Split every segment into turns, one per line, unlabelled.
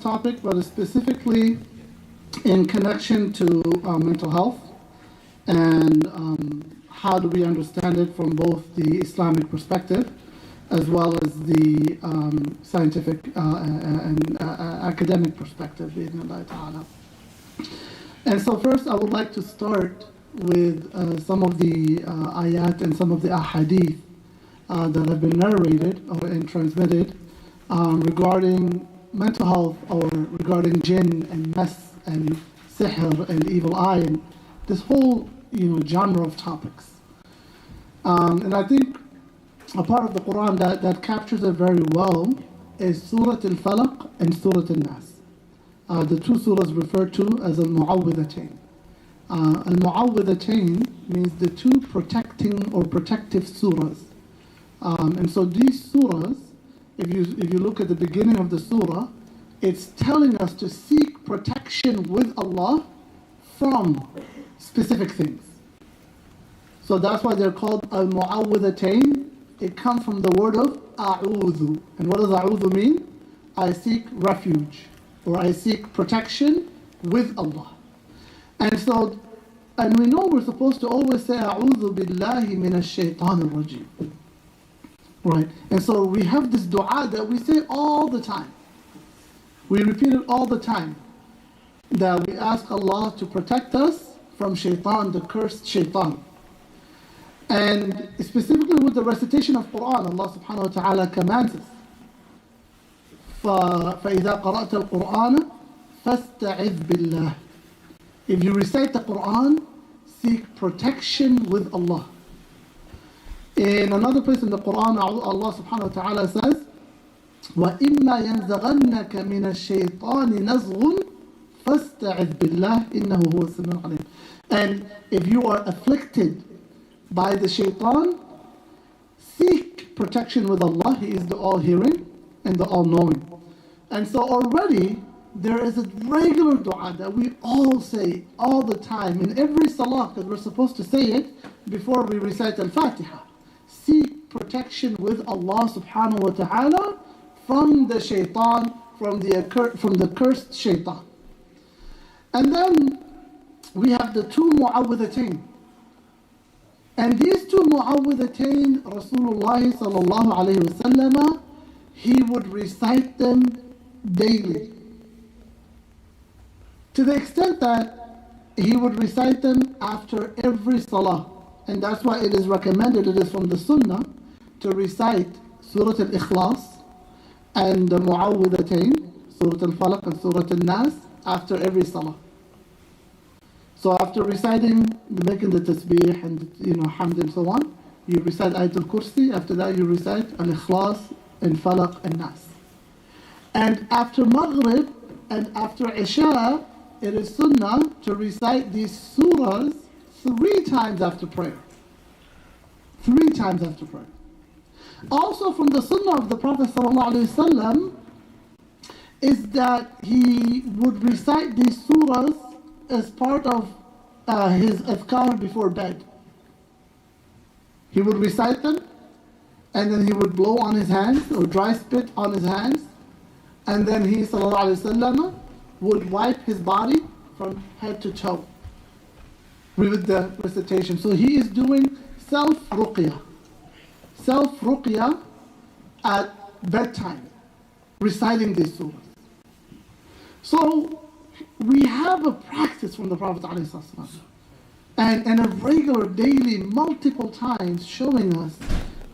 topic, but specifically in connection to mental health and how do we understand it from both the Islamic perspective as well as the scientific and academic perspective, bi'idhnillahi ta'ala. And so first I would like to start with some of the ayat and some of the ahadith that have been narrated and transmitted regarding mental health or regarding jinn and mas and sihr and evil eye and this whole genre of topics. And I think a part of the Quran that captures it very well is Surah Al-Falaq and Surah Al-Nas. The two surahs referred to as Al-Mu'awwidhatayn. Al-Mu'awwidhatayn means the two protecting or protective surahs. And so these surahs, if you look at the beginning of the surah, it's telling us to seek protection with Allah from specific things. So that's why they're called Al-Mu'awwidhatayn. It comes from the word of a'udhu. And what does a'udhu mean? I seek refuge, or I seek protection with Allah. And we know we're supposed to always say a'udhu billahi minash shaitanir rajim. Right? And so we have this dua that we say all the time. We repeat it all the time. That we ask Allah to protect us from shaitan, the cursed shaitan. And specifically with the recitation of Quran, Allah subhanahu wa ta'ala commands us. فَإِذَا قَرَأْتَ الْقُرْآنَ فَاسْتَعِذْ بِاللَّهِ. If you recite the Quran, seek protection with Allah. In another place in the Quran, Allah subhanahu wa ta'ala says, وَإِمَّا يَنزَغَنَّكَ مِنَ الشَّيْطَانِ نَزْغٌ فَاسْتَعِذْ بِاللَّهِ إِنَّهُ هُوَ السَّمِيعُ الْعَلِيمُ. And if you are afflicted by the shaitan, seek protection with Allah. He is the all-hearing and the all-knowing. And so already there is a regular dua that we all say all the time in every salah, because we're supposed to say it before we recite al-Fatiha. Seek protection with Allah subhanahu wa ta'ala from the shaitan, from the cursed shaitan. And then we have the two mu'awwidhatayn. And these two mu'awwidhatayn, Rasulullah sallallahu alayhi wa sallam, he would recite them daily. To the extent that he would recite them after every salah. And that's why it is recommended, it is from the sunnah, to recite Surah Al-Ikhlas and the Mu'awwidhatayn, Surah Al-Falaq and Surah Al-Nas, after every salah. So after reciting, making the tasbih and hamd and so on, you recite Ayatul Kursi. After that you recite Al-Ikhlas and Falaq and Nas. And after Maghrib and after Isha, it is sunnah to recite these surahs 3 times after prayer. 3 times after prayer. Also from the sunnah of the Prophet ﷺ is that he would recite these surahs as part of his adhkar before bed. He would recite them, and then he would blow on his hands, or dry spit on his hands, and then he ﷺ would wipe his body from head to toe with the recitation. So he is doing self-ruqyah at bedtime, reciting these surahs. So we have a practice from the Prophet ﷺ, and a regular, daily, multiple times showing us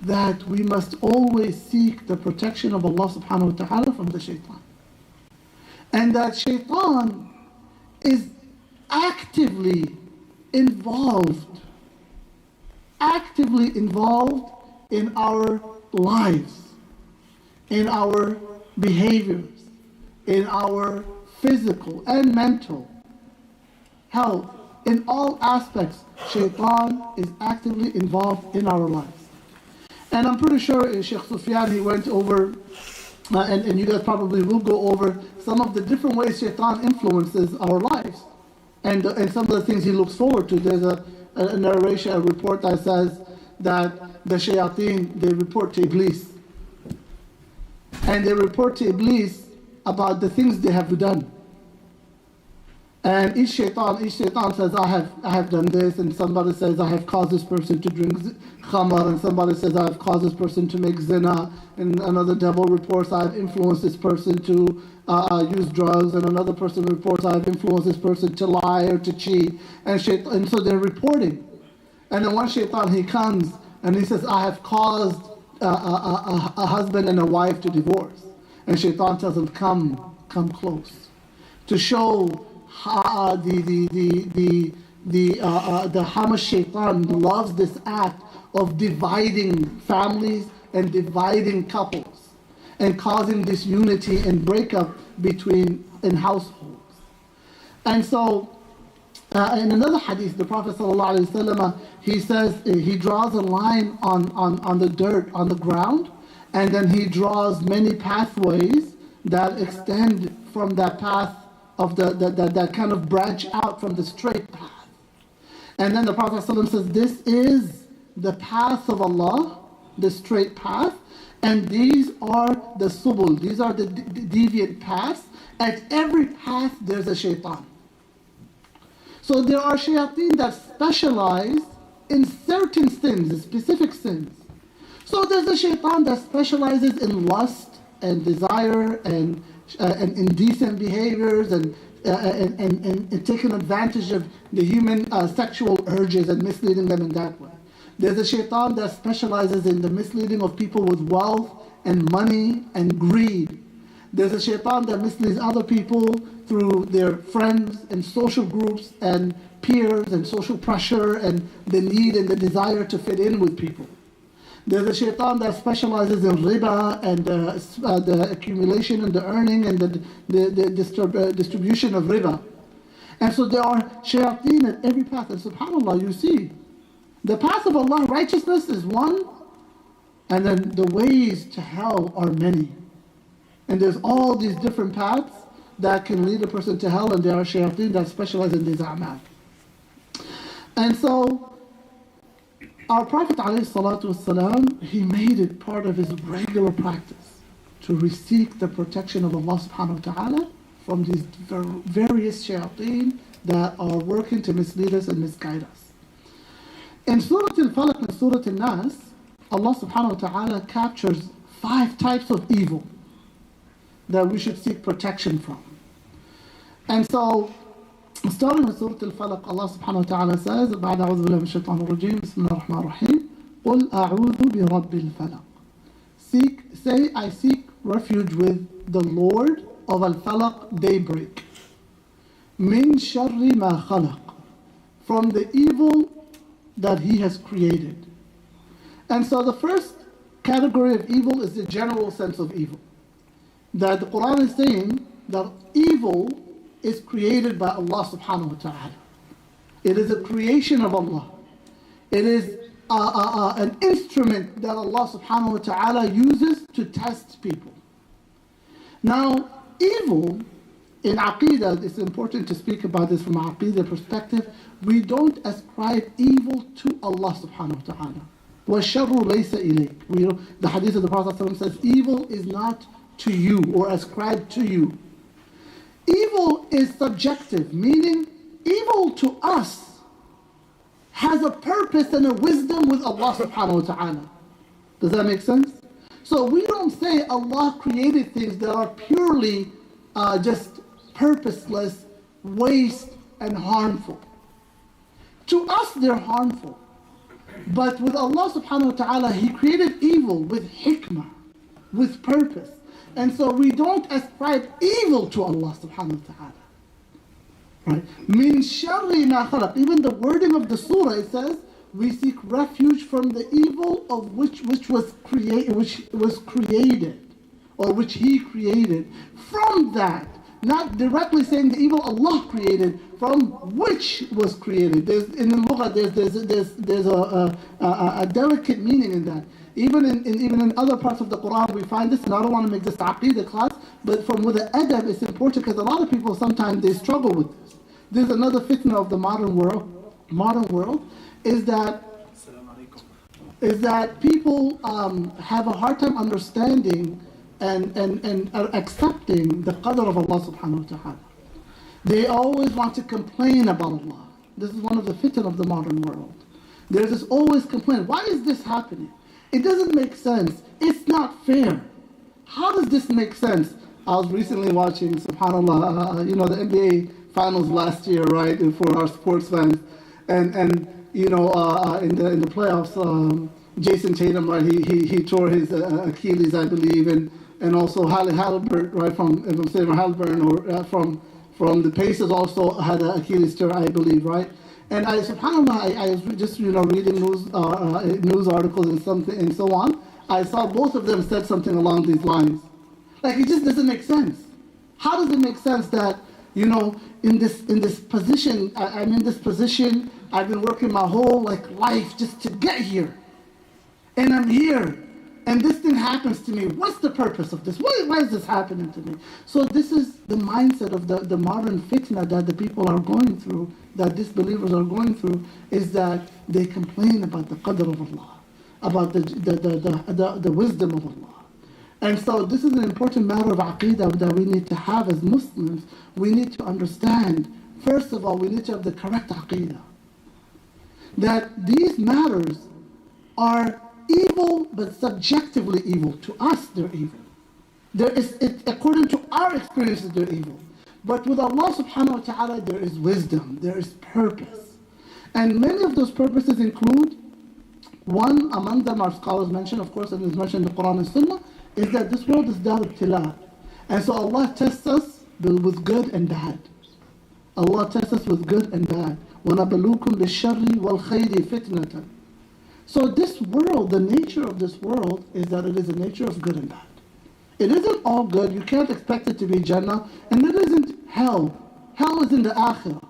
that we must always seek the protection of Allah subhanahu wa ta'ala from the shaitan. And that shaitan is actively involved in our lives, in our behaviors, in our physical and mental health. In all aspects, shaitan is actively involved in our lives. And I'm pretty sure Sheikh Sufyan, he went over, and you guys probably will go over some of the different ways shaitan influences our lives, and some of the things he looks forward to. There's a narration, a report that says that the shayateen, they report to Iblis. And they report to Iblis about the things they have done. And each shaitan says, I have done this, and somebody says, I have caused this person to drink khamar, and somebody says, I have caused this person to make zina, and another devil reports, I have influenced this person to use drugs, and another person reports, I have influenced this person to lie or to cheat, and so they're reporting. And then one shaitan, he comes, and he says, I have caused a husband and a wife to divorce. And shaitan tells him, come close, to show how how much shaitan loves this act of dividing families and dividing couples and causing disunity and breakup in households. And so in another hadith, the Prophet ﷺ, he says, he draws a line on the dirt, on the ground, and then he draws many pathways that extend from that path of that kind of branch out from the straight path. And then the Prophet ﷺ says, this is the path of Allah, the straight path, and these are the subul, these are the deviant paths. At every path there's a shaitan. So there are shayateen that specialize in certain sins, specific sins. So there's a shaitan that specializes in lust and desire and indecent behaviors and taking advantage of the human sexual urges and misleading them in that way. There's a shaitan that specializes in the misleading of people with wealth and money and greed. There's a shaitan that misleads other people through their friends and social groups and peers and social pressure and the need and the desire to fit in with people. There's a shaitan that specializes in riba and the accumulation and the earning and the distribution of riba. And so there are shayateen at every path. And subhanAllah, you see, the path of Allah, righteousness is one, and then the ways to hell are many. And there's all these different paths that can lead a person to hell, and there are shayateen that specialize in these a'mal. And so, our Prophet ﷺ, he made it part of his regular practice to seek the protection of Allah subhanahu wa ta'ala from these various shayateen that are working to mislead us and misguide us. In Surah Al-Falaq and Surah Al-Nas, Allah subhanahu wa ta'ala captures 5 types of evil that we should seek protection from. And so, starting with Surah Al-Falaq, Allah subhanahu wa ta'ala says, بعد أعوذ بالله من الشيطان الرجيم بسم الله الرحمن الرحيم قل أعوذ برب الفلق. Say, I seek refuge with the Lord of Al-Falaq, daybreak. من شر ما خلق, from the evil that He has created. And so the first category of evil is the general sense of evil. That the Quran is saying that evil is created by Allah subhanahu wa ta'ala. It is a creation of Allah. It is an instrument that Allah subhanahu wa ta'ala uses to test people. Now, evil in Aqidah, it's important to speak about this from an Aqidah perspective. We don't ascribe evil to Allah subhanahu wa ta'ala. وَالشَّرُّ لَيْسَ إِلَيْكَ. The hadith of the Prophet ﷺ says, evil is not to you or ascribed to you. Evil is subjective, meaning evil to us has a purpose and a wisdom with Allah subhanahu wa ta'ala. Does that make sense? So we don't say Allah created things that are purely just purposeless, waste, and harmful. To us they're harmful. But with Allah subhanahu wa ta'ala, He created evil with hikmah, with purpose. And so we don't ascribe evil to Allah subhanahu wa ta'ala. Right? Min sharri ma khalaq. Even the wording of the surah, it says, we seek refuge from the evil of which was created, or which He created. From that, not directly saying the evil Allah created, from which was created. In the Lughah, there's a delicate meaning in that. Even in other parts of the Quran we find this, and I don't want to make this Aqidah class, but from with the adab it's important because a lot of people sometimes they struggle with this. There's another fitna of the modern world is that people have a hard time understanding and are accepting the qadr of Allah subhanahu wa ta'ala. They always want to complain about Allah. This is one of the fitan of the modern world. There's this always complaint. Why is this happening? It doesn't make sense. It's not fair. How does this make sense? I was recently watching, subhanAllah, the NBA finals last year, right, for our sports fans. And in the playoffs, Jason Tatum, right, he tore his Achilles, I believe, and also Halliburton, right, from Halliburton, or from the Pacers also had an Achilles tear, I believe, right? And subhanAllah, I was just reading news articles and so on. I saw both of them said something along these lines. Like, it just doesn't make sense. How does it make sense that in this position, I'm in this position, I've been working my whole life just to get here, and I'm here, and this thing happens to me. What's the purpose of this? Why is this happening to me? So this is the mindset of the modern fitna that the people are going through, that disbelievers are going through, is that they complain about the qadr of Allah, about the wisdom of Allah. And so this is an important matter of aqeedah that we need to have as Muslims. We need to understand, first of all, we need to have the correct aqeedah. That these matters are evil, but subjectively evil. To us, they're evil. According to our experiences, they're evil. But with Allah subhanahu wa ta'ala, there is wisdom, there is purpose. And many of those purposes include, one among them our scholars mention, of course, and is mentioned in the Quran and Sunnah, is that this world is dar ibtila. And so Allah tests us with good and bad. Allah tests us with good and bad. وَنَبَلُوكُمْ بِالشَّرِّ وَالْخَيْرِ فِتْنَةً. So this world, the nature of this world is that it is a nature of good and bad. It isn't all good. You can't expect it to be Jannah. And it isn't hell. Hell is in the akhirah.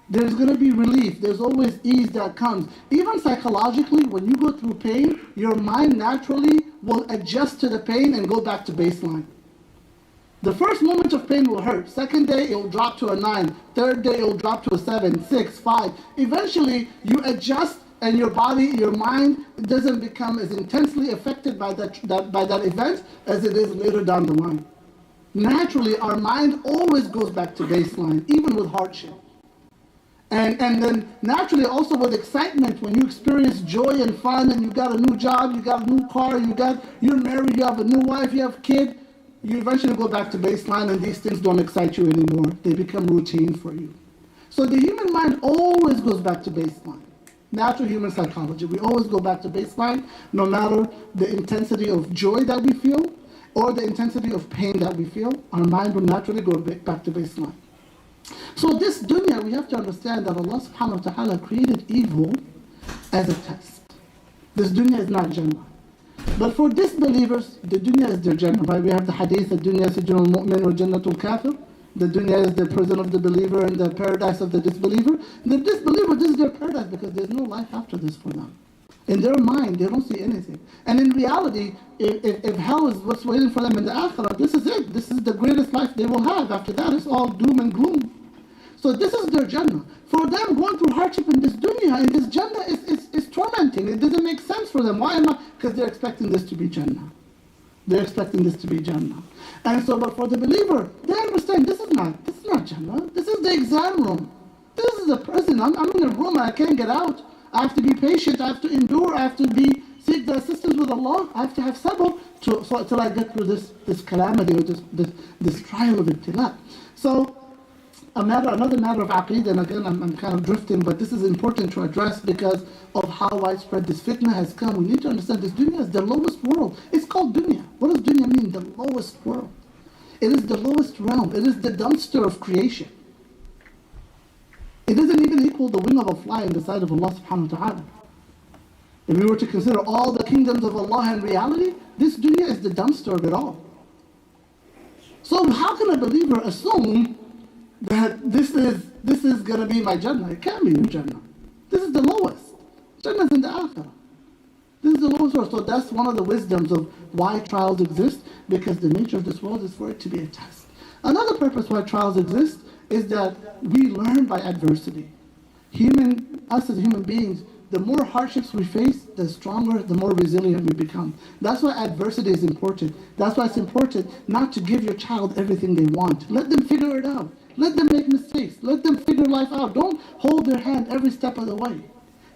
There's going to be relief. There's always ease that comes. Even psychologically, when you go through pain, your mind naturally will adjust to the pain and go back to baseline. The first moment of pain will hurt. Second day, it will drop to a 9. Third day, it will drop to a 7, 6, 5. Eventually, you adjust, and your body, your mind doesn't become as intensely affected by that event as it is later down the line. Naturally, our mind always goes back to baseline, even with hardship. And then naturally also with excitement, when you experience joy and fun, and you got a new job, you got a new car, you're married, you have a new wife, you have a kid, you eventually go back to baseline, and these things don't excite you anymore. They become routine for you. So the human mind always goes back to baseline. Natural human psychology. We always go back to baseline, no matter the intensity of joy that we feel or the intensity of pain that we feel. Our mind will naturally go back to baseline. So this dunya, we have to understand that Allah subhanahu wa ta'ala created evil as a test. This dunya is not Jannah. But for disbelievers, the dunya is their Jannah. Right? We have the hadith, the dunya sijnul mu'min wa jannatul kafir. The dunya is the prison of the believer and the paradise of the disbeliever. The disbeliever, this is their paradise because there's no life after this for them. In their mind, they don't see anything. And in reality, if hell is what's waiting for them in the akhirah, this is it. This is the greatest life they will have. After that, it's all doom and gloom. So this is their Jannah. For them, going through hardship in this dunya, in this Jannah, is tormenting. It doesn't make sense for them. Why am I? Because they're expecting this to be Jannah. They're expecting this to be Jannah. And so, but for the believer, they understand this is not Jannah. This is the exam room. This is a prison. I'm in a room and I can't get out. I have to be patient. I have to endure. I have to seek the assistance with Allah. I have to have sabr till I get through this calamity or this trial of ibtila. So, another matter of aqeedah, and again I'm kind of drifting, but this is important to address because of how widespread this fitna has come. We need to understand this dunya is the lowest world. It's called dunya. What does dunya mean? The lowest world. It is the lowest realm. It is the dumpster of creation. It doesn't even equal the wing of a fly in the sight of Allah subhanahu wa ta'ala. If we were to consider all the kingdoms of Allah in reality, this dunya is the dumpster of it all. So how can a believer assume that this is going to be my Jannah? It can't be your Jannah. This is the lowest. Jannah is in the akhirah. This is the lowest world. So that's one of the wisdoms of why trials exist, because the nature of this world is for it to be a test. Another purpose why trials exist is that we learn by adversity. Us as human beings, the more hardships we face, the stronger, the more resilient we become. That's why adversity is important. That's why it's important not to give your child everything they want. Let them figure it out. Let them make mistakes. Let them figure life out. Don't hold their hand every step of the way.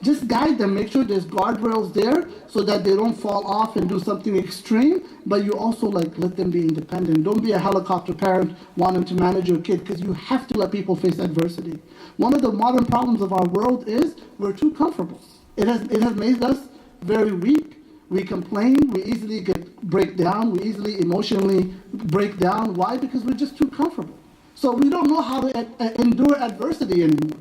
Just guide them. Make sure there's guardrails there so that they don't fall off and do something extreme. But you also let them be independent. Don't be a helicopter parent wanting to manage your kid, because you have to let people face adversity. One of the modern problems of our world is we're too comfortable. It has made us very weak. We complain. We easily break down. We easily emotionally break down. Why? Because we're just too comfortable. So we don't know how to endure adversity anymore.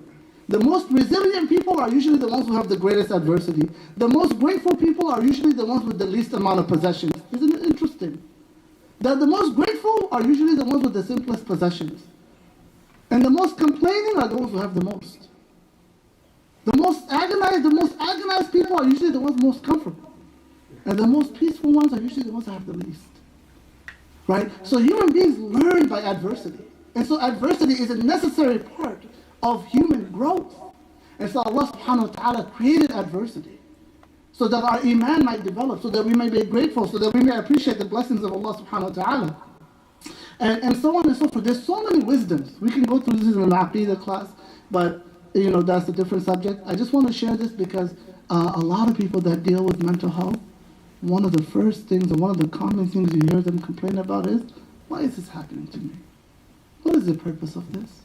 The most resilient people are usually the ones who have the greatest adversity. The most grateful people are usually the ones with the least amount of possessions. Isn't it interesting? That the most grateful are usually the ones with the simplest possessions. And the most complaining are those who have the most. The most agonized people are usually the ones most comfortable. And the most peaceful ones are usually the ones that have the least. Right? So human beings learn by adversity. And so adversity is a necessary part of human growth. And so Allah subhanahu wa ta'ala created adversity so that our iman might develop, so that we may be grateful, so that we may appreciate the blessings of Allah subhanahu wa ta'ala. And so on and so forth. There's so many wisdoms. We can go through this in an Aqidah class, but that's a different subject. I just want to share this because a lot of people that deal with mental health, one of the first things, or one of the common things you hear them complain about is, why is this happening to me? What is the purpose of this?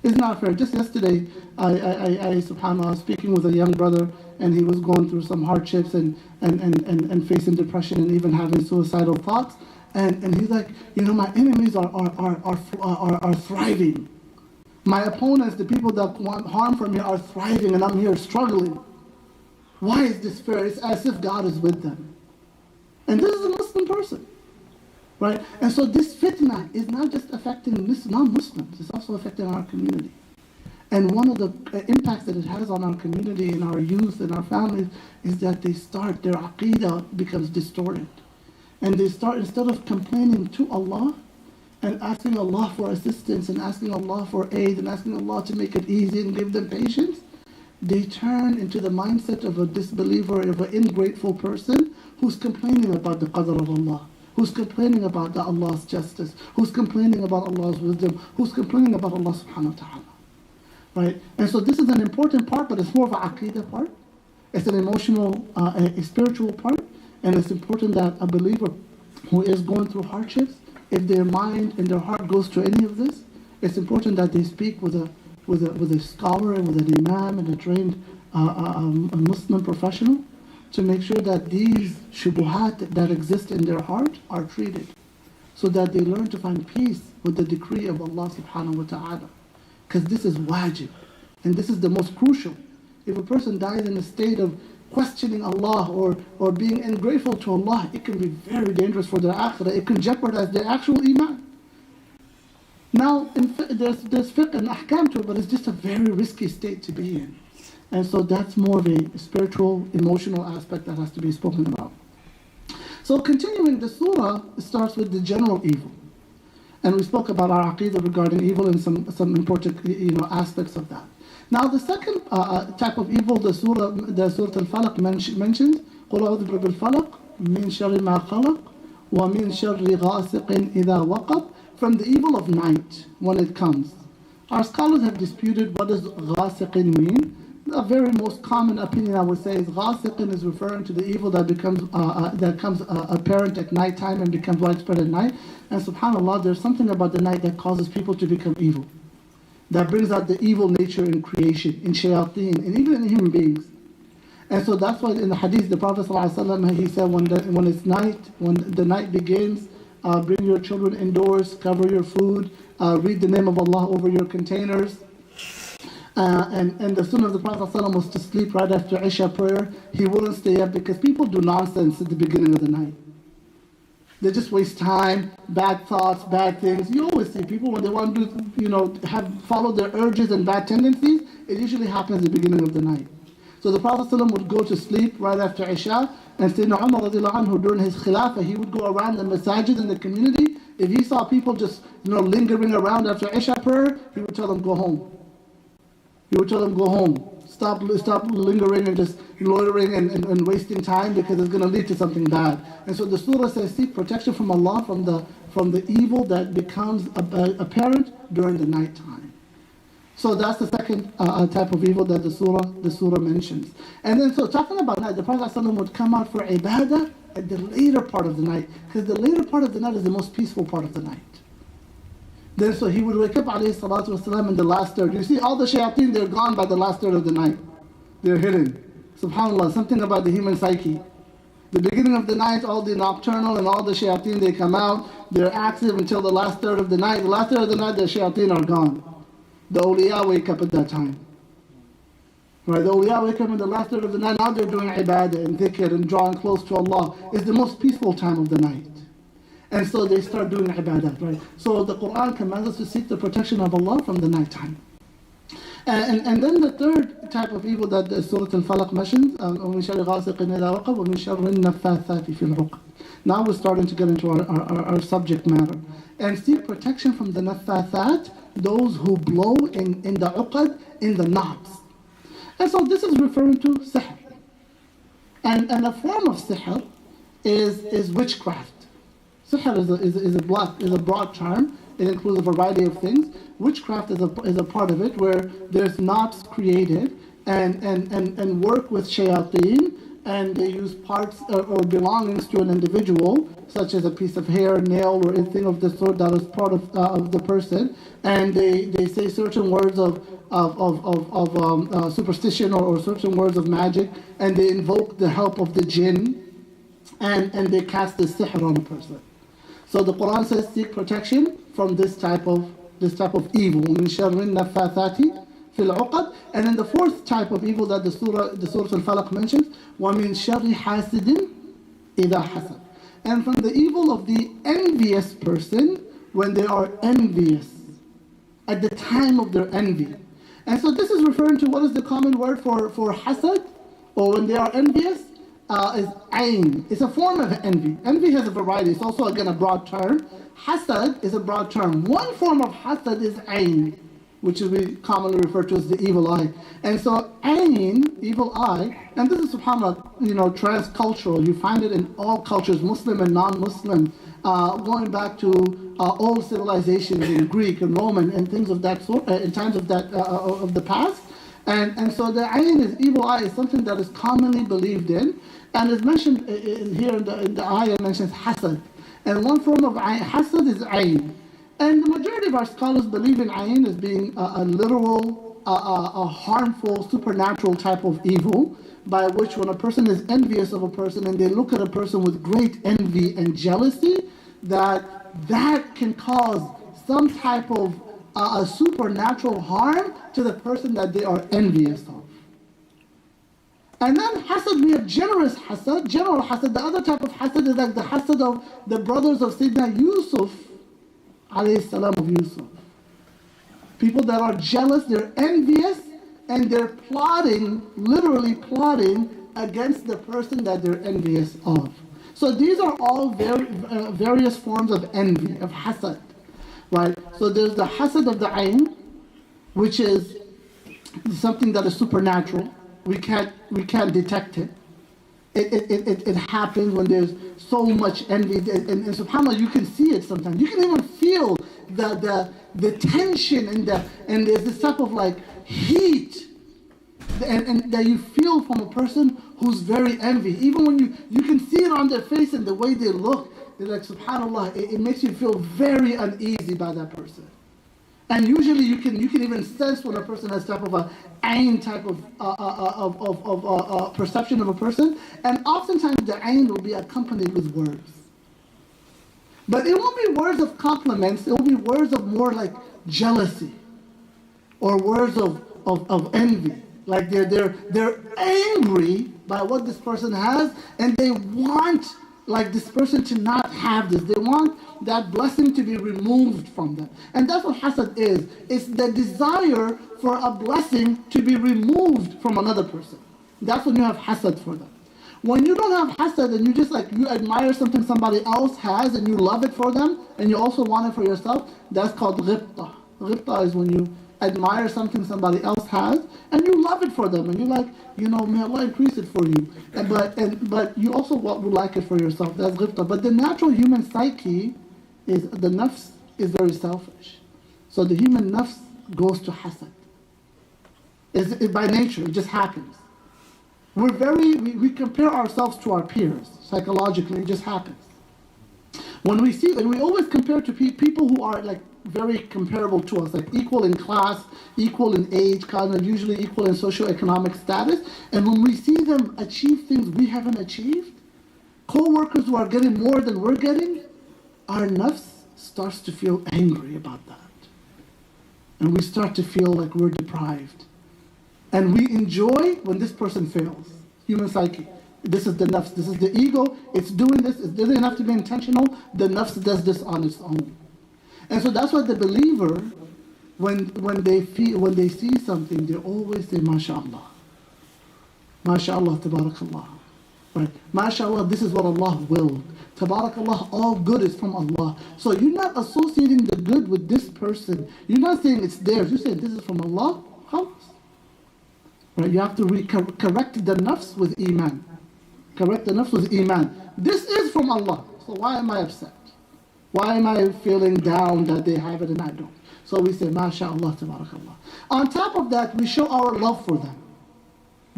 It's not fair. Just yesterday, I subhanAllah, was speaking with a young brother, and he was going through some hardships and facing depression and even having suicidal thoughts. And he's like, my enemies are thriving. My opponents, the people that want harm from me, are thriving, and I'm here struggling. Why is this fair? It's as if God is with them. And this is a Muslim person. Right? And so this fitna is not just affecting non-Muslims, it's also affecting our community. And one of the impacts that it has on our community and our youth and our families is that their aqidah becomes distorted. And they start, instead of complaining to Allah and asking Allah for assistance and asking Allah for aid and asking Allah to make it easy and give them patience, they turn into the mindset of a disbeliever, of an ingrateful person who's complaining about the qadr of Allah, who's complaining about Allah's justice, who's complaining about Allah's wisdom, who's complaining about Allah subhanahu wa ta'ala. Right? And so this is an important part, but it's more of an aqidah part. It's an emotional, a spiritual part. And it's important that a believer who is going through hardships, if their mind and their heart goes to any of this, it's important that they speak with a scholar and with an imam and a trained a Muslim professional, to make sure that these shubuhat that exist in their heart are treated, so that they learn to find peace with the decree of Allah subhanahu wa ta'ala. Because this is wajib, and this is the most crucial. If a person dies in a state of questioning Allah or being ungrateful to Allah, it can be very dangerous for their akhirah. It can jeopardize their actual iman. Now, there's fiqh and ahkam to it, but it's just a very risky state to be in. And so that's more of a spiritual, emotional aspect that has to be spoken about. So continuing, the surah starts with the general evil. And we spoke about our aqidah regarding evil and some important aspects of that. Now the second type of evil the Surah Al-Falaq mentions, قُلْ أَعُوذُ بِرَبِّ الْفَلَقِ مِنْ شَرِّ مَا خَلَقَ وَمِنْ شَرِّ غَاسِقٍ إِذَا وَقَبَ, from the evil of night when it comes. Our scholars have disputed what does غَاسِقٍ mean. The very most common opinion I would say is غَاسِقٍ is referring to the evil that becomes apparent at night time and becomes widespread at night. And subhanAllah, there's something about the night that causes people to become evil, that brings out the evil nature in creation, in shayateen, and even in human beings. And so that's why in the hadith, the Prophet ﷺ, he said, when it's night, when the night begins, bring your children indoors, cover your food, read the name of Allah over your containers. And the sunnah of the Prophet ﷺ was to sleep right after Isha prayer. He wouldn't stay up because people do nonsense at the beginning of the night. They just waste time, bad thoughts, bad things. You always see people when they want to, follow their urges and bad tendencies, it usually happens at the beginning of the night. So the Prophet ﷺ would go to sleep right after Isha, and Sayyidina Umar radiallahu anhu, during his khilafah, he would go around the masajid in the community. If he saw people just lingering around after Isha prayer, he would tell them go home. He would tell them go home. Stop lingering and just loitering and wasting time, because it's going to lead to something bad. And so the surah says, seek protection from Allah from the evil that becomes apparent during the night time. So that's the second type of evil that the surah mentions. And then, so talking about night, the Prophet ﷺ would come out for ibadah at the later part of the night, because the later part of the night is the most peaceful part of the night. Then so he would wake up alayhi salatu wasalam in the last third. You see, all the shayateen, they're gone by the last third of the night. They're hidden. SubhanAllah, something about the human psyche. The beginning of the night, all the nocturnal and all the shayateen, they come out. They're active until the last third of the night. The last third of the night, the shayateen are gone. The awliya wake up at that time. Right, the awliya wake up in the last third of the night. Now they're doing ibadah and dhikr and drawing close to Allah. It's the most peaceful time of the night. And so they start doing ibadat, right? So the Quran commands us to seek the protection of Allah from the night time. And then the third type of evil that the Surah Al-Falaq mentions, وَمِن شَرِّ غَاسِقٍ إِذَا وَقَبَ وَمِن شَرِّ النَّفَّاثَاتِ فِي الْعُقَدِ. Now we're starting to get into our subject matter. And seek protection from the naffathat, those who blow in the uqad, in the knobs. And so this is referring to sihr. And a form of sihr is witchcraft. Sihr is a broad term. It includes a variety of things. Witchcraft is a part of it, where there's knots created and work with shayateen, and they use parts or belongings to an individual, such as a piece of hair, nail, or anything of the sort that is part of the person, and they say certain words of superstition or certain words of magic, and they invoke the help of the Jinn, and they cast the sihr on a person. So the Quran says, seek protection from this type of evil. مِن شَرِّ النَّفَّاثَاتِ فِي الْعُقَدِ. And then the fourth type of evil that the Surah Al-Falaq mentions, وَمِن شَرِّ حَاسِدٍ إِذَا حَسَدٍ. And from the evil of the envious person when they are envious, at the time of their envy. And so this is referring to what is the common word for hasad, or when they are envious, is ayn. It's a form of envy. Envy has a variety. It's also, again, a broad term. Hasad is a broad term. One form of hasad is ayn, which is we commonly refer to as the evil eye. And so ayn, evil eye, and this is, subhanAllah, transcultural. You find it in all cultures, Muslim and non-Muslim, going back to old civilizations in Greek and Roman and things of that sort, in times of that of the past. And so the ayn is evil eye is something that is commonly believed in, and is mentioned here in the ayah mentions hasad. And one form of hasad is ayn. And the majority of our scholars believe in ayn as being a literal, a harmful, supernatural type of evil, by which when a person is envious of a person and they look at a person with great envy and jealousy, that can cause some type of a supernatural harm to the person that they are envious of. And then hasad, we have general hasad. The other type of hasad is like the hasad of the brothers of Sayyidina Yusuf, alayhi salam, of Yusuf. People that are jealous, they're envious, and they're plotting, literally plotting against the person that they're envious of. So these are all various forms of envy, of hasad. Right? So there's the hasad of the ayn, which is something that is supernatural. We can't detect it. It happens when there's so much envy, and subhanAllah, you can see it sometimes. You can even feel the tension and there's this type of like heat and that you feel from a person who's very envy. Even when you can see it on their face and the way they look. They're like, subhanAllah, it makes you feel very uneasy by that person. And usually you can even sense when a person has type of a ayn type of perception of a person. And oftentimes the ayn will be accompanied with words. But it won't be words of compliments, it will be words of more like jealousy or words of envy. Like they're angry by what this person has, and they want like this person to not have this. They want that blessing to be removed from them. And that's what hasad is. It's the desire for a blessing to be removed from another person. That's when you have hasad for them. When you don't have hasad and you just like, you admire something somebody else has and you love it for them and you also want it for yourself, that's called ghibta. Ghibta is when admire something somebody else has, and you love it for them, and you're like, may Allah increase it for you. But you also would like it for yourself. That's ghibta. But the natural human psyche is, the nafs is very selfish. So the human nafs goes to hasad. By nature, it just happens. We compare ourselves to our peers psychologically. It just happens. When we see, and we always compare to people who are like very comparable to us, like equal in class, equal in age, kind of usually equal in socioeconomic status. And when we see them achieve things we haven't achieved, co-workers who are getting more than we're getting, our nafs starts to feel angry about that. And we start to feel like we're deprived. And we enjoy when this person fails. Human psyche. This is the nafs. This is the ego. It's doing this. It doesn't have to be intentional. The nafs does this on its own. And so that's why the believer, when they see something, they always say, MashaAllah. MashaAllah, Tabarakallah. Right? MashaAllah, this is what Allah willed. Tabarakallah, all good is from Allah. So you're not associating the good with this person. You're not saying it's theirs. You're saying this is from Allah. Khalas. Right? You have to correct the nafs with iman. Correct the nafs with iman. This is from Allah. So why am I upset? Why am I feeling down that they have it and I don't? So we say, MashaAllah, Tabarakallah. On top of that, we show our love for them.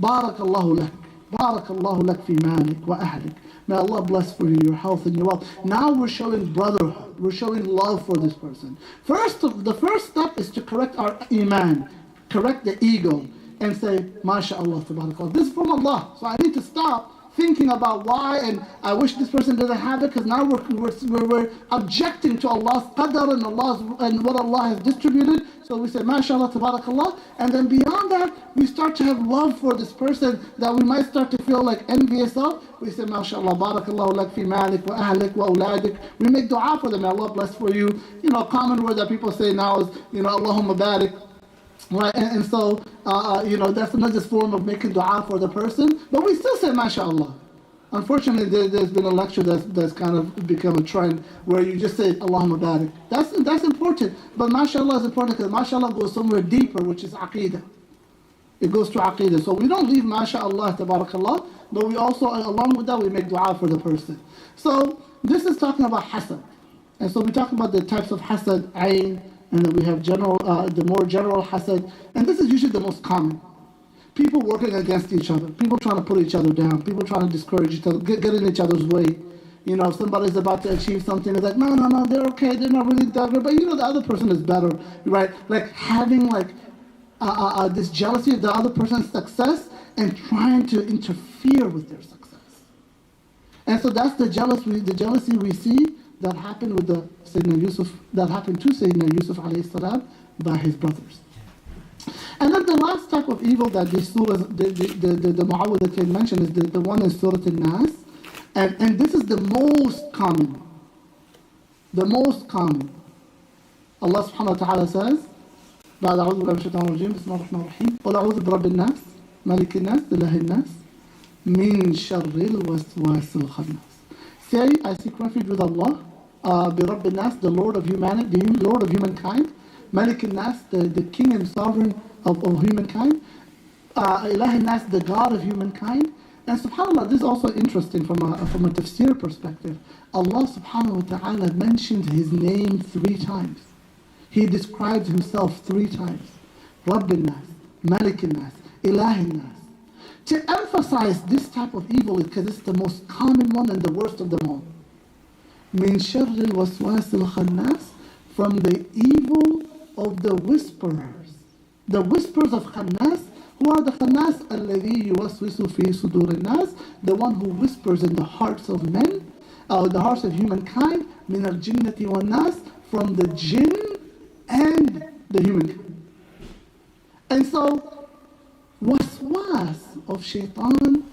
Barakallahu lak. Barakallahu lak fi malik wa ahlik. May Allah bless for you your health and your wealth. Now we're showing brotherhood. We're showing love for this person. The first step is to correct our iman. Correct the ego. And say, MashaAllah, Tabarakallah. This is from Allah. So I need to stop thinking about why, and I wish this person didn't have it, because now we're objecting to Allah's qadar and what Allah has distributed. So we say, MashaAllah, Tabarakallah. And then beyond that, we start to have love for this person that we might start to feel like envious of. We say, MashaAllah, Barakallahu lak fi malik wa ahlik wa awladik. We make dua for them. May Allah bless for you. A common word that people say now is, Allahumma barik. Right, and so, that's another form of making dua for the person. But we still say, MashaAllah. Unfortunately, there's been a lecture that's kind of become a trend where you just say, Allahumma barik. That's important. But MashaAllah is important because MashaAllah goes somewhere deeper, which is Aqeedah. It goes to Aqeedah. So we don't leave MashaAllah, Tabarakallah, but we also, along with that, we make dua for the person. So this is talking about hasad. And so we talk about the types of hasad, ayn, and then we have the more general hasad, and this is usually the most common. People working against each other, people trying to put each other down, people trying to discourage each other, get in each other's way. If somebody's about to achieve something, it's like, no, they're okay, they're not really that good, but the other person is better, right? Like having this jealousy of the other person's success and trying to interfere with their success. And so that's the jealousy we see that happened with Sayyidina Yusuf, that happened to Sayyidina Yusuf alayhi salam by his brothers. And then the last type of evil that the surahs, the Mu'awwidhatayn mentioned is the one in Surah An-Nas. And this is the most common. The most common. Allah subhanahu wa ta'ala says, بعد أعوذ بالله من الشيطان الرجيم بسم الله الرحمن الرحيم قل أعوذ برب الناس ملك الناس إله الناس من شر الوسواس الخناس. Say, I seek refuge with Allah, برب الناس, the Lord of humanity, the Lord of humankind, ملك الناس, the King and Sovereign of humankind, إله الناس, the God of humankind. And subhanAllah, this is also interesting from a tafsir perspective. Allah subhanahu wa ta'ala mentioned His name 3 times. He describes Himself 3 times. Rabb al-Nas, Malik al-Nas, Ilah al-Nas. To emphasize this type of evil because it's the most common one and the worst of them all. Min sharr al-waswas al-khannas, from the evil of the whisperers. The whispers of khannas. Who are the khannas? Alladhi yuwaswisu fi sudur al-nas, the one who whispers in the hearts of men, the hearts of humankind, min al-jinnati wal-nas, from the jinn and the humankind. And so, waswas of shaitan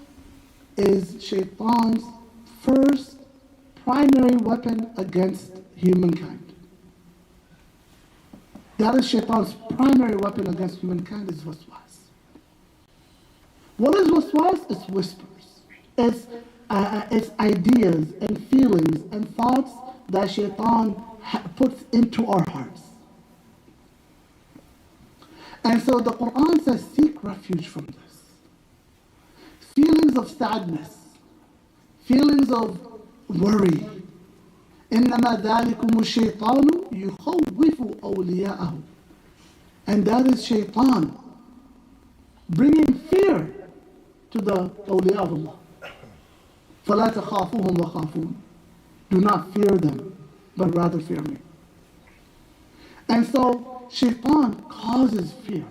is shaitan's first primary weapon against humankind. That is shaitan's primary weapon against humankind is waswas. What is waswas? It's whispers. It's ideas and feelings and thoughts that shaitan puts into our hearts. And so the Quran says, seek refuge from this. Feelings of sadness, feelings of worry. إِنَّمَا ذَلِكُمُ الشَّيْطَانُ يُخَوِّفُ أَوْلِيَاءَهُ. And that is shaitan bringing fear to the awliya of Allah. فَلَا تَخَافُوهُمْ وَخَافُونَ. Do not fear them, but rather fear me. And so shaitan causes fear,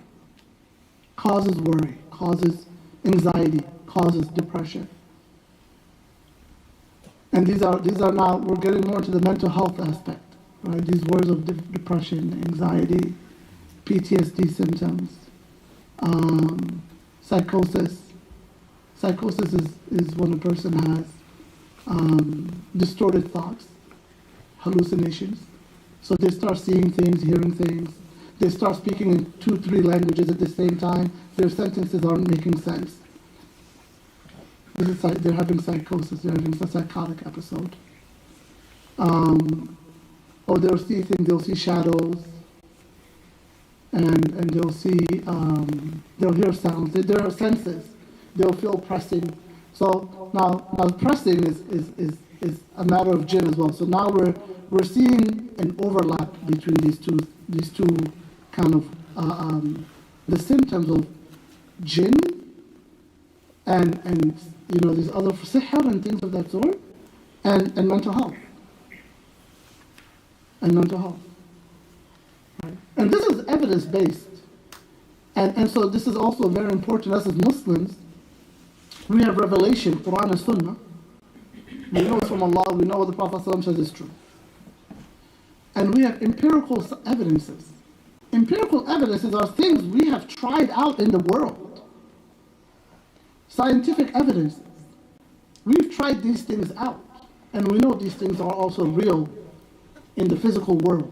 causes worry, causes anxiety, causes depression. And these are now, we're getting more to the mental health aspect, right? These words of depression, anxiety, PTSD symptoms, psychosis. Psychosis is when a person has distorted thoughts, hallucinations. So they start seeing things, hearing things. They start speaking in 2-3 languages at the same time. Their sentences aren't making sense. They're having psychosis, they're having a psychotic episode. Or they'll see things, they'll see shadows, and they'll see, they'll hear sounds, their senses, they'll feel pressing. So now pressing is a matter of jinn as well. So now we're seeing an overlap between these two kind of the symptoms of jinn and these other sihr and things of that sort, and mental health. And mental health. Right? And this is evidence-based. And so this is also very important. Us as Muslims, we have revelation, Quran and Sunnah. We know it's from Allah, we know what the Prophet ﷺ says is true. And we have empirical evidences. Empirical evidences are things we have tried out in the world. Scientific evidences. We've tried these things out, and we know these things are also real in the physical world.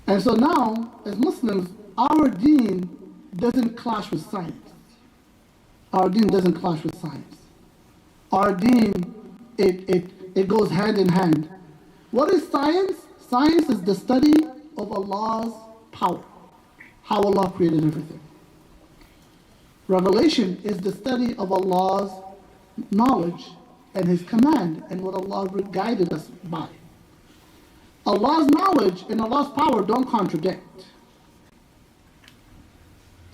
And so now, as Muslims, our deen doesn't clash with science. Our deen doesn't clash with science. Our deen, it goes hand in hand. What is science? Science is the study of Allah's power, how Allah created everything. Revelation is the study of Allah's knowledge and His command and what Allah guided us by. Allah's knowledge and Allah's power don't contradict.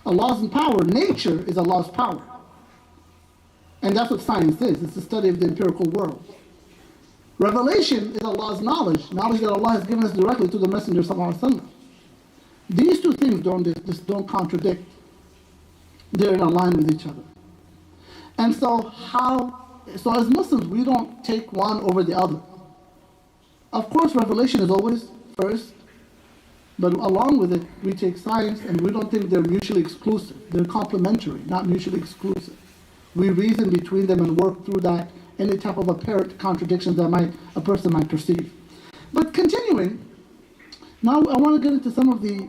Allah's power, nature is Allah's power. And that's what science is. It's the study of the empirical world. Revelation is Allah's knowledge that Allah has given us directly to the Messenger sallallahu alaihi wasallam. These two things don't contradict. They're in line with each other. And so as Muslims, we don't take one over the other. Of course, revelation is always first, but along with it, we take science, and we don't think they're mutually exclusive. They're complementary, not mutually exclusive. We reason between them and work through that, any type of apparent contradictions that a person might perceive. But continuing, now I want to get into some of the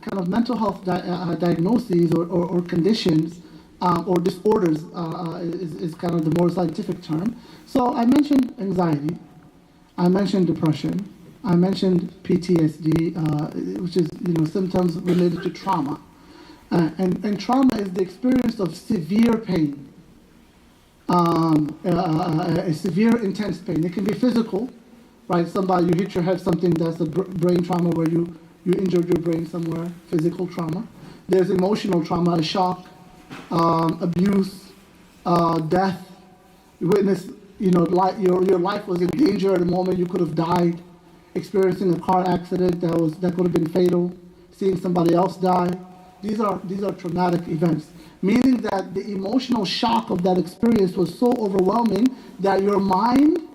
kind of mental health diagnoses or conditions or disorders is kind of the more scientific term. So I mentioned anxiety, I mentioned depression, I mentioned PTSD, which is symptoms related to trauma, and trauma is the experience of severe pain, a severe intense pain. It can be physical. Right, you hit your head, something that's a brain trauma where you injured your brain somewhere, physical trauma. There's emotional trauma, a shock, abuse, death. You witness, your life was in danger at the moment you could have died. Experiencing a car accident that could have been fatal. Seeing somebody else die. These are traumatic events, meaning that the emotional shock of that experience was so overwhelming that your mind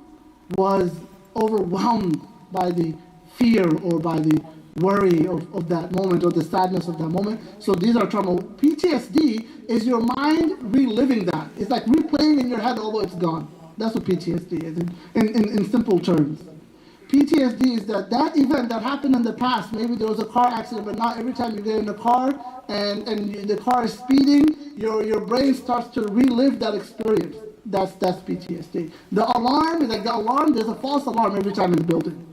was overwhelmed by the fear or by the worry of that moment or the sadness of that moment. So these are trauma. PTSD is your mind reliving that. It's like replaying in your head although it's gone. That's what PTSD is in simple terms. PTSD is that event that happened in the past. Maybe there was a car accident, but not every time you get in a car and the car is speeding, your brain starts to relive that experience. That's PTSD. The alarm is like the alarm. There's a false alarm every time in the building.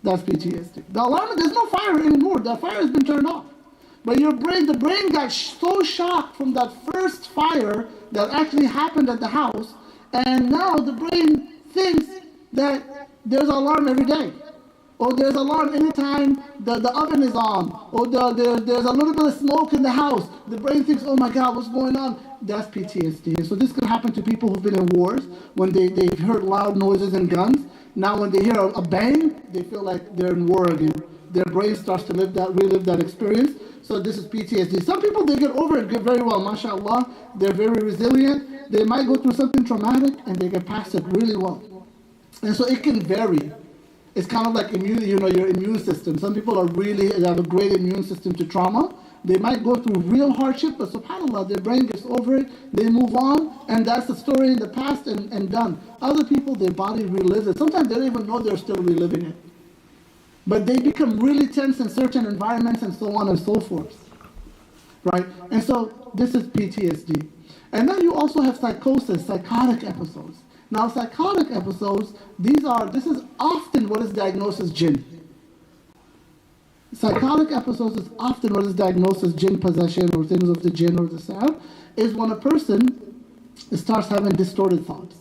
That's PTSD. The alarm, there's no fire anymore. The fire has been turned off. But the brain got so shocked from that first fire that actually happened at the house, and now the brain thinks that there's an alarm every day, or there's an alarm anytime the oven is on, or there's a little bit of smoke in the house. The brain thinks, oh my God, what's going on? That's PTSD. So this can happen to people who've been in wars, when they've heard loud noises and guns. Now when they hear a bang, they feel like they're in war again. Their brain starts to relive that experience. So this is PTSD. Some people, they get over it very well, mashallah. They're very resilient. They might go through something traumatic and they get past it really well. And so it can vary. It's kind of like your immune system. Some people they have a great immune system to trauma. They might go through real hardship, but subhanAllah, their brain gets over it, they move on, and that's the story in the past and done. Other people, their body relives it. Sometimes they don't even know they're still reliving it. But they become really tense in certain environments and so on and so forth. Right? And so this is PTSD. And then you also have psychosis, psychotic episodes. Now psychotic episodes, this is often what is diagnosed as Jinn. Psychotic episodes is often what is diagnosed as Jinn possession or things of the Jinn or the Sihr, is when a person starts having distorted thoughts.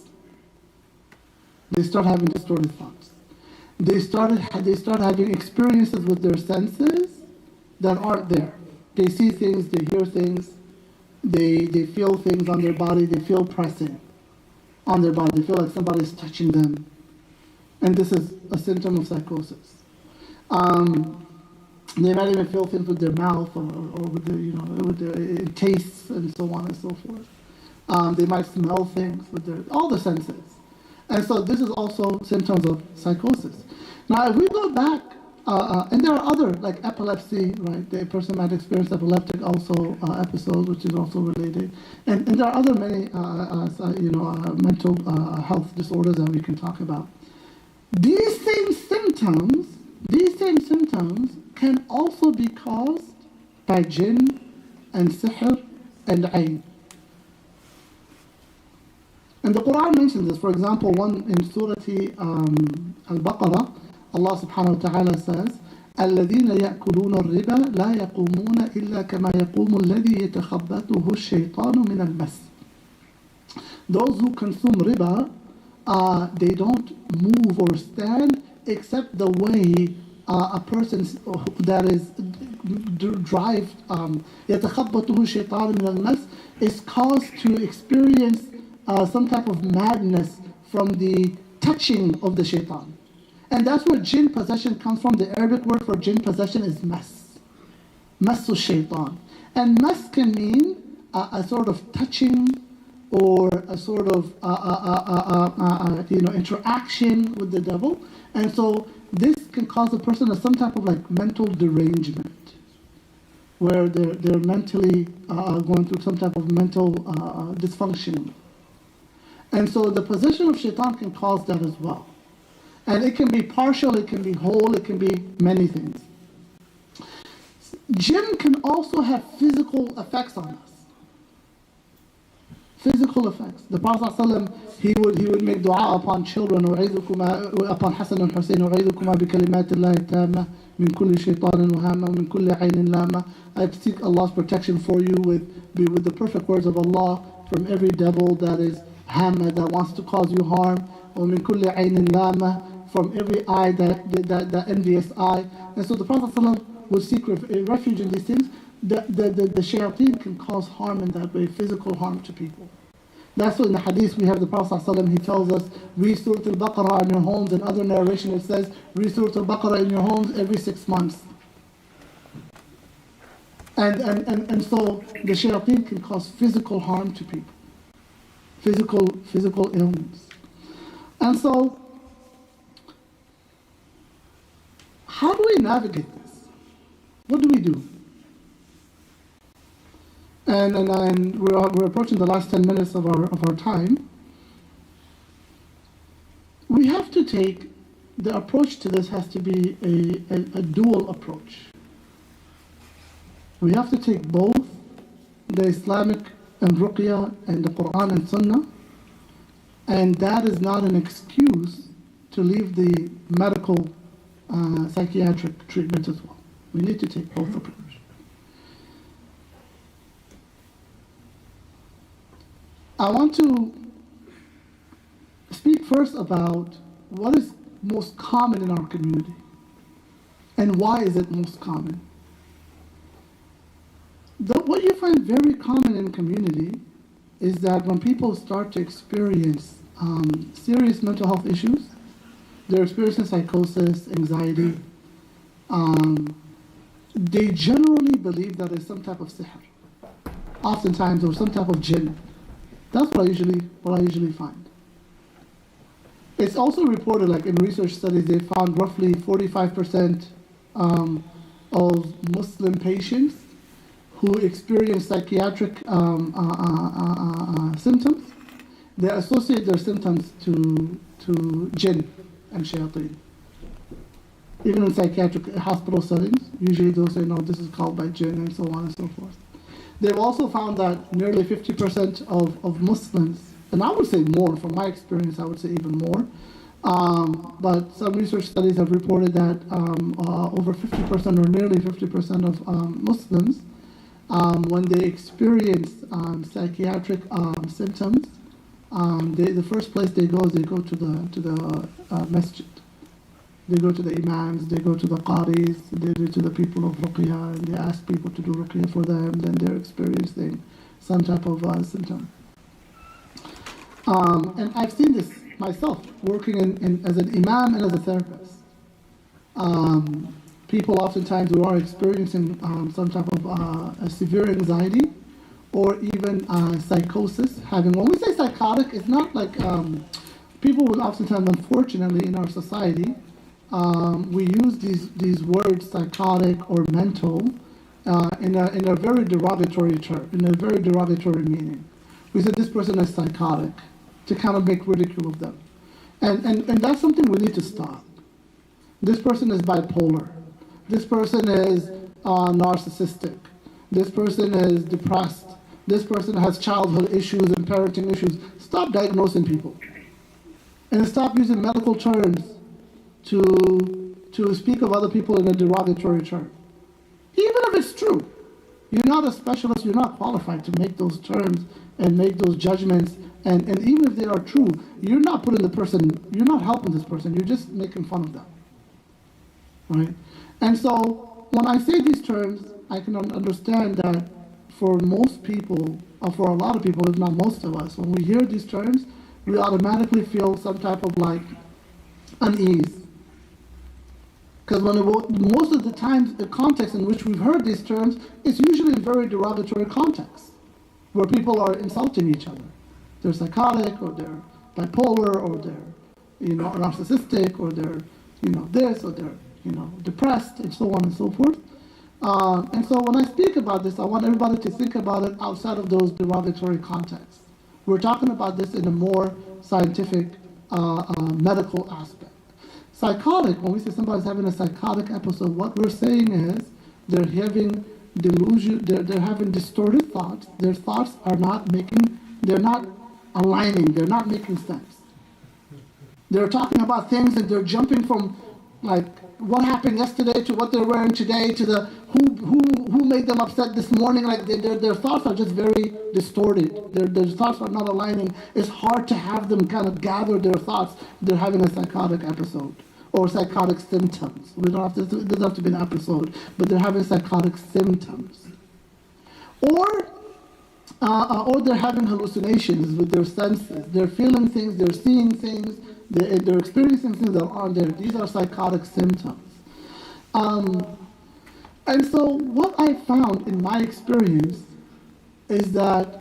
They start having distorted thoughts. They start having experiences with their senses that aren't there. They see things, they hear things, they feel things on their body, they feel pressing on their body, they feel like somebody's touching them. And this is a symptom of psychosis. They might even feel things with their mouth or with their tastes and so on and so forth. They might smell things with all the senses. And so this is also symptoms of psychosis. Now, if we go back, and there are other, like epilepsy, right? The person might experience epileptic also episodes, which is also related. And there are other many, mental health disorders that we can talk about. These same symptoms can also be caused by Jinn and Sihr and Ayn. And the Quran mentions this. For example, one in Surah Al-Baqarah, Allah subhanahu wa ta'ala says, الذين يأكلون الربا لا يقومون إلا كما يقوم الذي يتخبطه الشيطان من المس. Those who consume riba, they don't move or stand except the way a person that is يتخبطه الشيطان من المس is caused to experience some type of madness from the touching of the shaitan. And that's where jinn possession comes from. The Arabic word for jinn possession is mas. Masu shaitan. And mas can mean a sort of touching or a sort of interaction with the devil. And so this can cause a person some type of like mental derangement, where they're mentally going through some type of mental dysfunction. And so the possession of shaitan can cause that as well. And it can be partial, it can be whole, it can be many things. Jinn can also have physical effects on us. Physical effects. The Prophet ﷺ, he would make dua upon children, upon Hassan and Hussein, أُعِيذُكُمَا بِكَلِمَاتِ اللَّهِ التَّامَّةِ مِنْ كُلِّ شَيْطَانٍ وَهَامَةٍ وَمِنْ كُلِّ عَيْنٍ لَامَةٍ. I seek Allah's protection for you with the perfect words of Allah from every devil that is hamma, that wants to cause you harm, وَمِنْ كُلِّ عَيْنٍ لَامَةٍ, from every eye that envious eye. And so the Prophet ﷺ would seek refuge in these things. The shayateen can cause harm in that way, physical harm to people. That's what in the hadith we have the Prophet ﷺ, he tells us, read Surah Al-Baqarah in your homes. In other narration it says, read Surah Al-Baqarah in your homes every 6 months. And so the shayateen can cause physical harm to people. Physical illness. And so, how do we navigate this? What do we do? And we're approaching the last 10 minutes of our time. We have to take, the approach to this has to be a dual approach. We have to take both the Islamic and Ruqya and the Quran and Sunnah, and that is not an excuse to leave the medical psychiatric treatment as well. We need to take both approaches. I want to speak first about what is most common in our community and why is it most common. What you find very common in community is that when people start to experience serious mental health issues, they're experiencing psychosis, anxiety, they generally believe that it's some type of sihr, oftentimes, or some type of jinn. That's what I usually find. It's also reported, like in research studies, they found roughly 45% of Muslim patients who experience psychiatric symptoms, they associate their symptoms to jinn and shayateen. Even in psychiatric hospital settings, usually they'll say, no, this is called by jinn, and so on and so forth. They've also found that nearly 50% of Muslims, and I would say more, from my experience, I would say even more, but some research studies have reported that over 50% or nearly 50% of Muslims, when they experience psychiatric symptoms, the first place they go is they go to the Masjid. They go to the Imams, they go to the Qadis, they go to the people of Ruqyah, and they ask people to do Ruqyah for them, then they're experiencing some type of symptom. And I've seen this myself, working as an Imam and as a therapist. People oftentimes who are experiencing some type of severe anxiety or even psychosis, when we say psychotic, it's not like, people will oftentimes, unfortunately, in our society, we use these words, psychotic or mental, in a very derogatory term, in a very derogatory meaning. We say this person is psychotic, to kind of make ridicule of them. And that's something we need to stop. This person is bipolar. This person is narcissistic. This person is depressed. This person has childhood issues and parenting issues. Stop diagnosing people. And stop using medical terms to speak of other people in a derogatory term. Even if it's true. You're not a specialist, you're not qualified to make those terms and make those judgments. And even if they are true, you're not you're not helping this person, you're just making fun of them. Right? And so when I say these terms, I can understand that for most people, or for a lot of people, if not most of us, when we hear these terms, we automatically feel some type of like unease. Because most of the times, the context in which we've heard these terms, it's usually in very derogatory context, where people are insulting each other. They're psychotic, or they're bipolar, or they're narcissistic, or they're this, or they're depressed, and so on and so forth. And so when I speak about this, I want everybody to think about it outside of those derogatory contexts. We're talking about this in a more scientific, medical aspect. Psychotic, when we say somebody's having a psychotic episode, what we're saying is they're having delusion, they're having distorted thoughts. Their thoughts are they're not aligning, they're not making sense. They're talking about things and they're jumping from like what happened yesterday to what they're wearing today to the who made them upset this morning. Like their thoughts are just very distorted. Their thoughts are not aligning. It's hard to have them kind of gather their thoughts. They're having a psychotic episode or psychotic symptoms. It doesn't have to be an episode, but they're having psychotic symptoms. Or they're having hallucinations with their senses. They're feeling things, they're seeing things, they're experiencing things that aren't there. These are psychotic symptoms. And so what I found in my experience is that,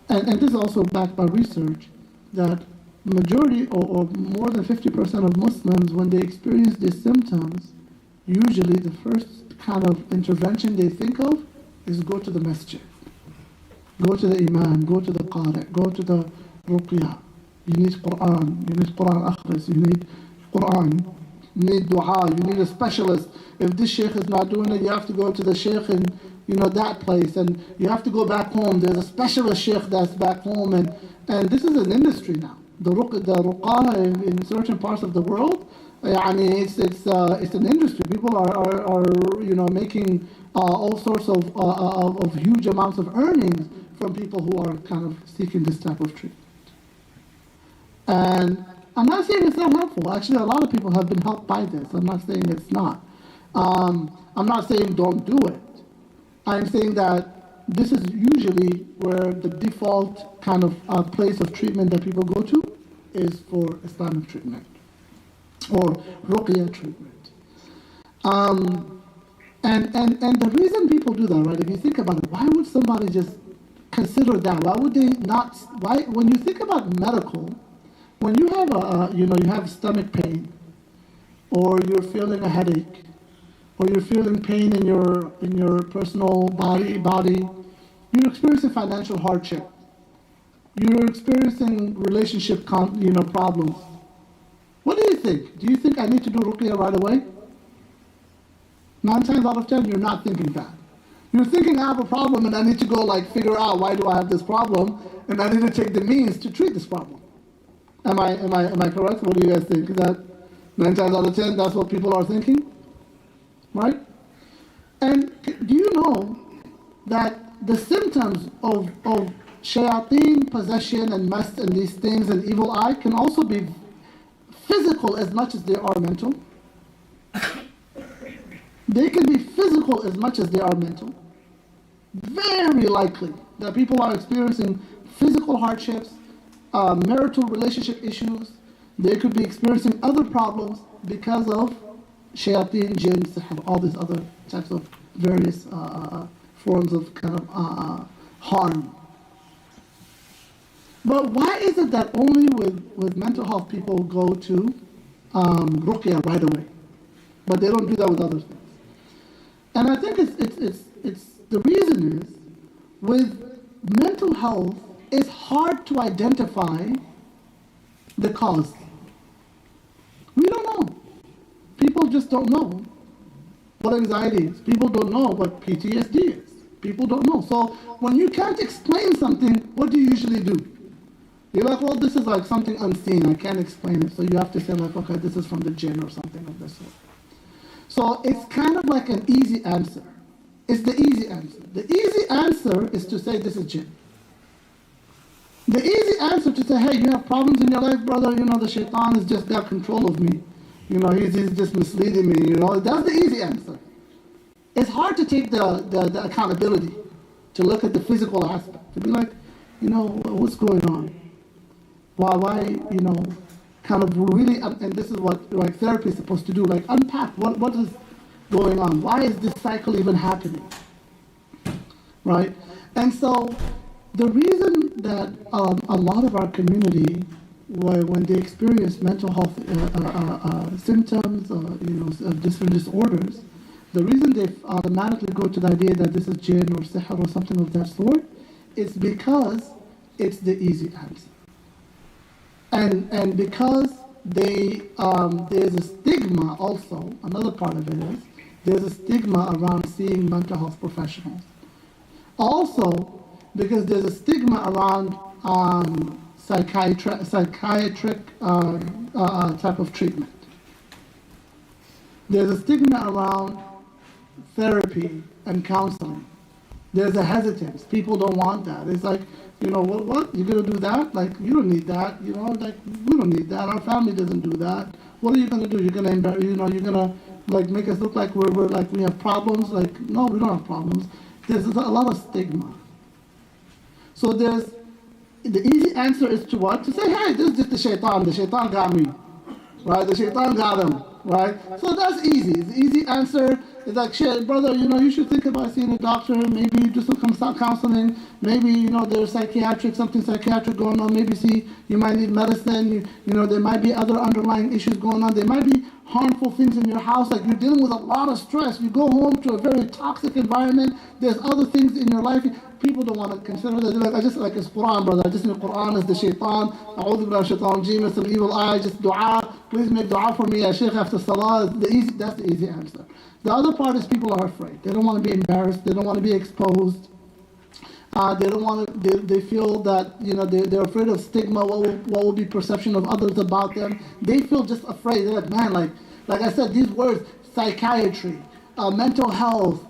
and this is also backed by research, that majority or more than 50% of Muslims, when they experience these symptoms, usually the first kind of intervention they think of is go to the masjid. Go to the Imam, go to the Qari, go to the Ruqyah. You need Quran akhris, you need Quran, you need dua, you need a specialist. If this sheikh is not doing it, you have to go to the sheikh in that place, and you have to go back home. There's a specialist sheikh that's back home, and this is an industry now. The ruqah in certain parts of the world, It's an industry. People are making all sorts of huge amounts of earnings from people who are kind of seeking this type of treatment. And I'm not saying it's not helpful. Actually, a lot of people have been helped by this. I'm not saying it's not. I'm not saying don't do it. I'm saying that this is usually where the default kind of place of treatment that people go to is for Islamic treatment or Ruqya treatment. And the reason people do that, right, if you think about it, why would somebody just consider that? Why would they not? Why, when you think about medical, when you have you have stomach pain, or you're feeling a headache, or you're feeling pain in your personal body, you're experiencing financial hardship, you're experiencing relationship problems. What do you think? Do you think I need to do ruqya right away? 9 times out of 10, you're not thinking that. You're thinking I have a problem and I need to go figure out why do I have this problem, and I need to take the means to treat this problem. Am I correct? What do you guys think? Is that 9 times out of 10, that's what people are thinking? Right? And do you know that the symptoms of shayateen possession and mess and these things and evil eye can also be physical as much as they are mental? They can be physical as much as they are mental. Very likely that people are experiencing physical hardships, marital relationship issues. They could be experiencing other problems because of shayateen, jinn, sihr, all these other types of various forms of kind of harm. But why is it that only with mental health people go to ruqya right away, but they don't do that with other things? And I think it's the reason is with mental health, it's hard to identify the cause. We don't know. People just don't know what anxiety is. People don't know what PTSD is. People don't know. So when you can't explain something, what do you usually do? You're like, well, this is like something unseen. I can't explain it. So you have to say like, okay, this is from the jinn or something of this sort. So it's kind of like an easy answer. It's the easy answer. The easy answer is to say this is jinn. The easy answer to say, hey, you have problems in your life, brother, the shaitan has just got control of me. He's just misleading me, That's the easy answer. It's hard to take the accountability, to look at the physical aspect, to be like, what's going on? Why, kind of really, and this is what therapy is supposed to do, unpack what is going on. Why is this cycle even happening? Right? And so the reason that a lot of our community, when they experience mental health symptoms, different disorders, the reason they automatically go to the idea that this is jinn or sihr or something of that sort is because it's the easy answer. And because there's a stigma also, another part of it is, there's a stigma around seeing mental health professionals. Also, because there's a stigma around psychiatric type of treatment. There's a stigma around therapy and counseling. There's a hesitance. People don't want that. It's like, what? You're going to do that? You don't need that. We don't need that. Our family doesn't do that. What are you going to do? You're going to embarrass, you're going to make us look like we're we have problems? No, we don't have problems. There's a lot of stigma. So the easy answer is to what? To say, hey, this is just the shaitan. The shaitan got me. Right? The shaitan got him. Right? So that's easy. The easy answer is like, shit, brother, you should think about seeing a doctor. Maybe do some counseling. Maybe, there's something psychiatric going on. Maybe you might need medicine. There might be other underlying issues going on. There might be harmful things in your house. You're dealing with a lot of stress. You go home to a very toxic environment. There's other things in your life. People don't want to consider that. They're like, it's Quran, brother. I just know Quran is the shaitan. A'udhu billahi shaitan rajim. It's an evil eye. Just dua. Please make dua for me, ya shaykh, after salah. That's the easy answer. The other part is people are afraid. They don't want to be embarrassed. They don't want to be exposed. They don't want to. They feel that they're afraid of stigma. What will be perception of others about them? They feel just afraid. They're like, man, like I said, these words: psychiatry, mental health,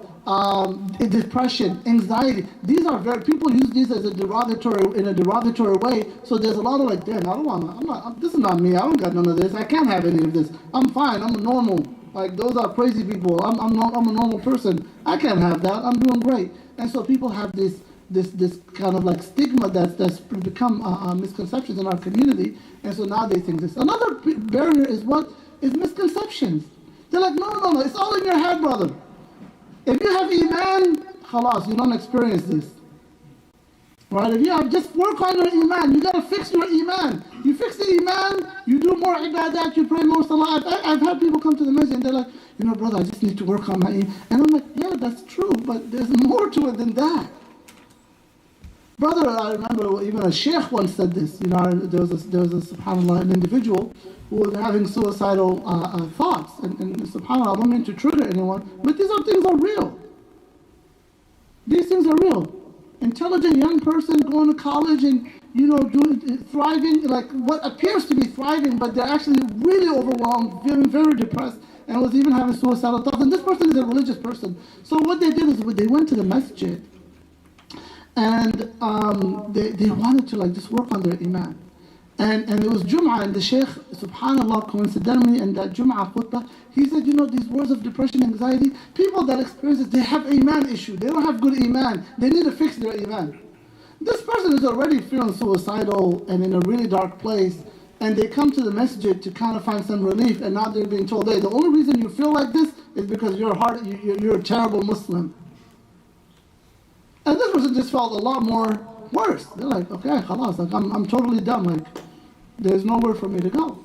depression, anxiety. These are people use these as a derogatory way. So there's a lot of like, damn, I don't want. This is not me. I don't got none of this. I can't have any of this. I'm fine. I'm normal. Like those are crazy people. I'm a normal person. I can't have that. I'm doing great. And so people have this kind of like stigma that's become misconceptions in our community. And so now they think this. Another barrier is what is misconceptions. They're like, no, it's all in your head, brother. If you have iman, khalas, you don't experience this. Right? If you have, just work on your iman. You gotta fix your iman. You fix the iman, you do more ibadat, you pray more salah. I've had people come to the masjid and they're like, brother, I just need to work on my iman. And I'm like, yeah, that's true, but there's more to it than that. Brother, I remember even a sheikh once said this. There was a subhanAllah, an individual who was having suicidal thoughts. And subhanAllah, I don't mean to trigger anyone, but these things are real. These things are real. Intelligent young person going to college and thriving, like what appears to be thriving, but they're actually really overwhelmed, feeling very depressed, and was even having suicidal thoughts. And this person is a religious person. So what they did is they went to the masjid, and they wanted to like just work on their iman. And it was Jum'ah, and the Shaykh, subhanAllah, coincidentally, in that Jum'ah khutbah, he said, these words of depression, anxiety, people that experience it, they have iman issue. They don't have good iman. They need to fix their iman. This person is already feeling suicidal and in a really dark place, and they come to the masjid to kind of find some relief, and now they're being told, hey, the only reason you feel like this is because you're a terrible Muslim. And this person just felt a lot more worse. They're like, okay, khalas, like I'm totally done. Like, there's nowhere for me to go.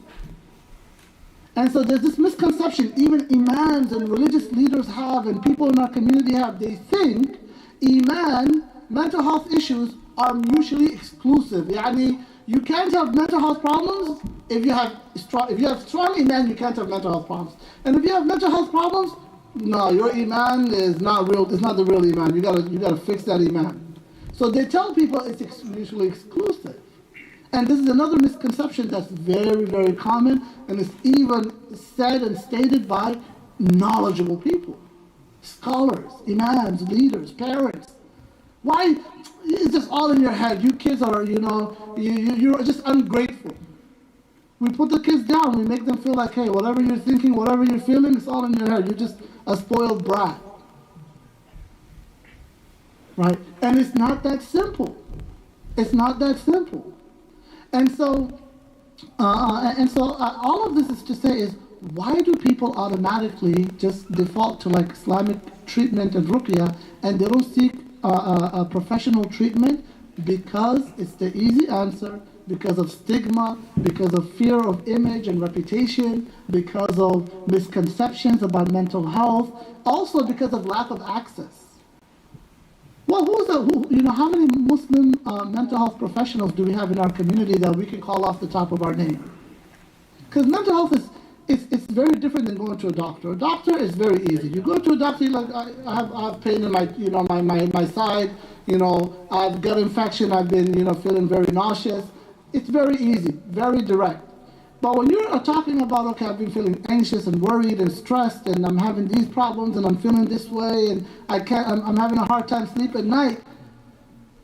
And so there's this misconception, even imams and religious leaders have, and people in our community have. They think iman, mental health issues, are mutually exclusive. Yani, you can't have mental health problems if you have strong iman. You can't have mental health problems. And if you have mental health problems, no, your iman is not real. It's not the real iman. You gotta fix that iman. So they tell people it's mutually exclusive. And this is another misconception that's very, very common, and it's even said and stated by knowledgeable people, scholars, imams, leaders, parents. Why? It's just all in your head. You kids are, you're just ungrateful. We put the kids down. We make them feel like, hey, whatever you're thinking, whatever you're feeling, it's all in your head. You're just a spoiled brat. Right? And it's not that simple. It's not that simple. And so all of this is to say is, why do people automatically just default to like Islamic treatment and ruqya, and they don't seek a professional treatment? Because it's the easy answer, because of stigma, because of fear of image and reputation, because of misconceptions about mental health, also because of lack of access. Well, how many Muslim mental health professionals do we have in our community that we can call off the top of our name? Because mental health it's very different than going to a doctor. A doctor is very easy. You go to a doctor, you're like, I have pain in my side, I've got infection, I've been, feeling very nauseous. It's very easy, very direct. But when you're talking about, okay, I've been feeling anxious and worried and stressed, and I'm having these problems, and I'm feeling this way, and I'm having a hard time sleep at night,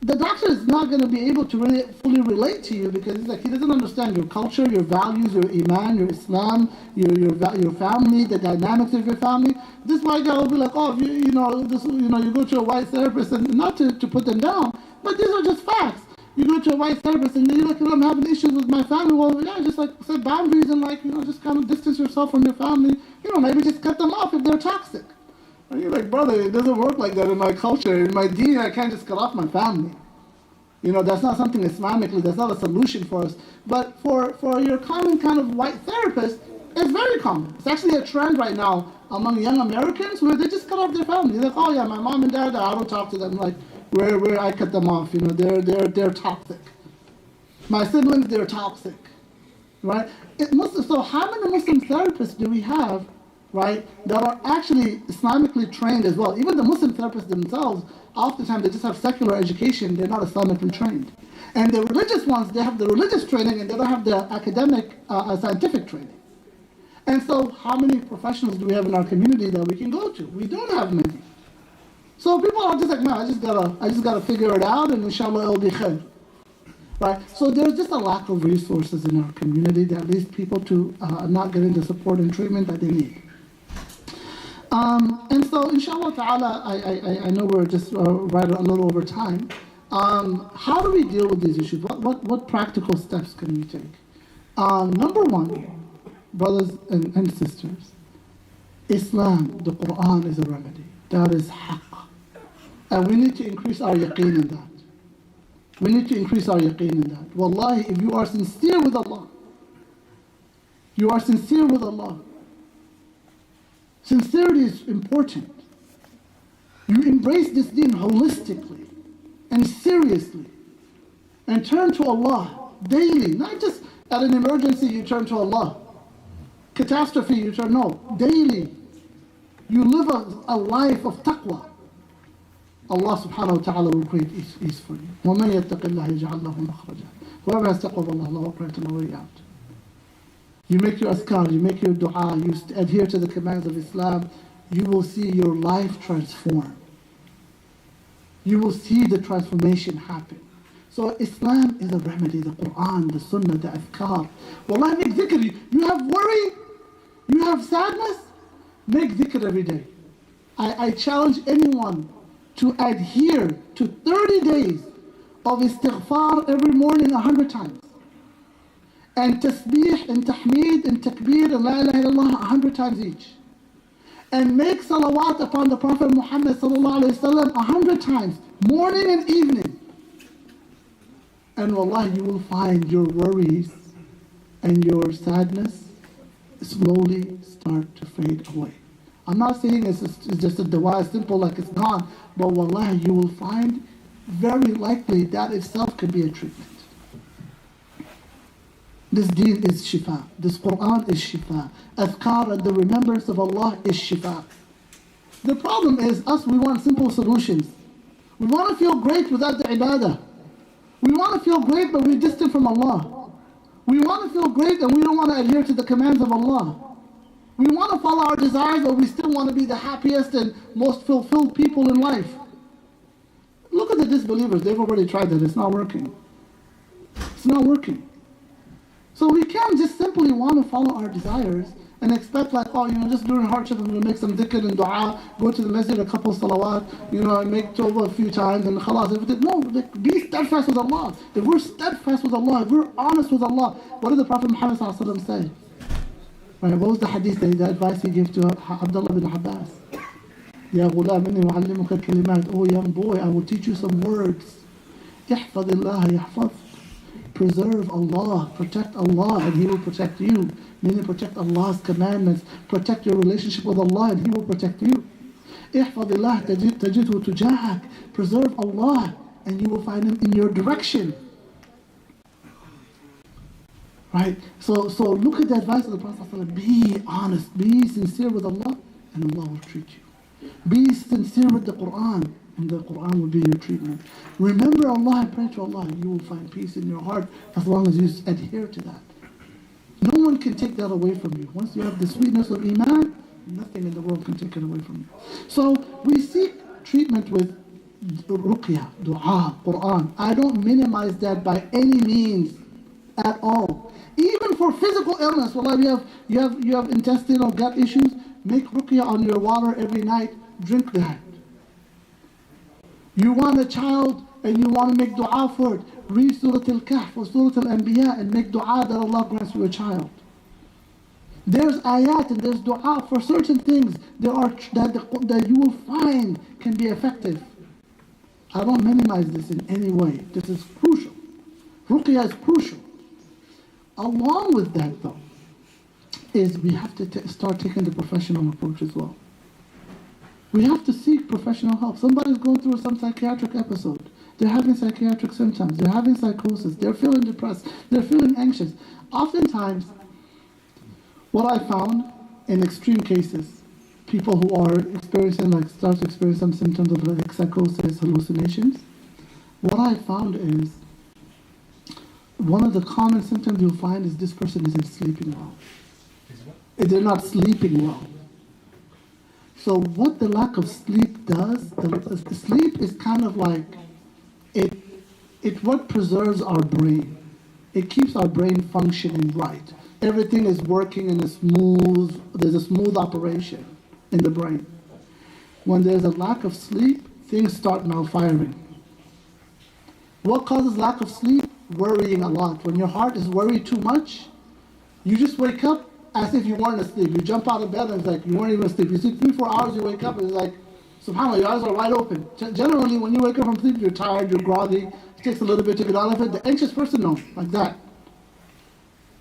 the doctor is not going to be able to really fully relate to you, because it's like he doesn't understand your culture, your values, your iman, your Islam, your family, the dynamics of your family. This white guy will be like, oh, you go to a white therapist, and not to put them down, but these are just facts. You go to a white therapist and you're like, I'm having issues with my family. Well, yeah, just like set boundaries and just kind of distance yourself from your family. Maybe just cut them off if they're toxic. And you're like, brother, it doesn't work like that in my culture. In my deen, I can't just cut off my family. That's not something Islamically, that's not a solution for us. But for your common kind of white therapist, it's very common. It's actually a trend right now among young Americans where they just cut off their family. They're like, oh yeah, my mom and dad, I don't talk to them. Like, where I cut them off, they're toxic. My siblings, they're toxic, right? So how many Muslim therapists do we have right, that are actually Islamically trained as well. Even the Muslim therapists themselves, oftentimes they just have secular education, they're not Islamically trained. And the religious ones, they have the religious training and they don't have the academic, scientific training. And so how many professionals do we have in our community that we can go to? We don't have many. So people are just like, no, I just gotta figure it out and inshallah it'll be khair. Right? So there's just a lack of resources in our community that leads people to not getting the support and treatment that they need. And so inshallah ta'ala, I know we're just right a little over time. How do we deal with these issues? What practical steps can we take? Number one, brothers and sisters, Islam, the Quran is a remedy. That is haqq. And we need to increase our yaqeen in that. We need to increase our yaqeen in that. Wallahi, if you are sincere with Allah, you are sincere with Allah. Sincerity is important. You embrace this deen holistically and seriously and turn to Allah daily. Not just at an emergency you turn to Allah. Catastrophe you turn, no. Daily. You live a life of taqwa. Allah subhanahu wa ta'ala will create ease for you. وَمَنْ يَتَّقِ اللَّهِ يَجْعَلْ لَهُ مَخْرَجًا. Whoever has taqwa of Allah, Allah will create a way out. You make your azkar, you make your dua, you adhere to the commands of Islam, you will see your life transform. You will see the transformation happen. So Islam is a remedy, the Quran, the Sunnah, the azkar. Wallahi, make dhikr. You have worry, you have sadness, make dhikr every day. I challenge anyone to adhere to 30 days of istighfar every morning 100 times. And tasbih and tahmeed and takbir and la ilaha illallah 100 times each. And make salawat upon the Prophet Muhammad sallallahu alayhi wa sallam 100 times, morning and evening. And wallahi, you will find your worries and your sadness slowly start to fade away. I'm not saying it's just a dua, simple like it's gone, but wallahi, you will find very likely that itself could be a treatment. This deen is shifa. This Quran is shifa. Adhkar and the remembrance of Allah is shifa. The problem is us, we want simple solutions. We want to feel great without the ibadah. We want to feel great but we're distant from Allah. We want to feel great and we don't want to adhere to the commands of Allah. We want to follow our desires but we still want to be the happiest and most fulfilled people in life. Look at the disbelievers. They've already tried that. It's not working. It's not working. So we can't just simply want to follow our desires and expect like, oh, just during hardship I'm going to make some dhikr and dua, go to the masjid a couple salawat, and make tawbah a few times and khalas, everything. No, be steadfast with Allah. If we're steadfast with Allah, if we're honest with Allah, what did the Prophet Muhammad say? Right, what was the hadith, the advice he gave to Abdullahi bin Abbas? Ya ghulam inni u'allimuka kalimat. Oh young boy, I will teach you some words. Ihfad Allah yahfaz. Preserve Allah, protect Allah, and He will protect you. Meaning protect Allah's commandments, protect your relationship with Allah, and He will protect you. احفظ الله تجده تجاهك. Preserve Allah, and you will find Him in your direction. Right? So look at the advice of the Prophet ﷺ. Be honest, be sincere with Allah, and Allah will treat you. Be sincere with the Quran, and the Quran will be your treatment. Remember Allah and pray to Allah, and you will find peace in your heart as long as you adhere to that. No one can take that away from you. Once you have the sweetness of Iman, nothing in the world can take it away from you. So we seek treatment with ruqya, dua, Quran. I don't minimize that by any means at all. Even for physical illness, well, you have intestinal gut issues, make ruqya on your water every night, drink that. You want a child and you want to make dua for it, read Surah Al-Kahf or Surah Al-Anbiya and make dua that Allah grants you a child. There's ayat and there's dua for certain things that you will find can be effective. I don't minimize this in any way. This is crucial. Ruqya is crucial. Along with that though, is we have to start taking the professional approach as well. We have to seek professional help. Somebody's going through some psychiatric episode. They're having psychiatric symptoms. They're having psychosis. They're feeling depressed. They're feeling anxious. Oftentimes, what I found in extreme cases, people who are experiencing, start to experience some symptoms of psychosis, hallucinations, what I found is one of the common symptoms you'll find is this person isn't sleeping well. They're not sleeping well. So what the lack of sleep does, the sleep is kind of like, it what preserves our brain. It keeps our brain functioning right. Everything is working in there's a smooth operation in the brain. When there's a lack of sleep, things start malfiring. What causes lack of sleep? Worrying a lot. When your heart is worried too much, you just wake up as if you weren't asleep. You jump out of bed and it's like you weren't even asleep. You sleep 3-4 hours, you wake up and it's like, subhanAllah, your eyes are wide open. Generally, when you wake up from sleep, you're tired, you're groggy. It takes a little bit to get out of it. The anxious person, no, like that.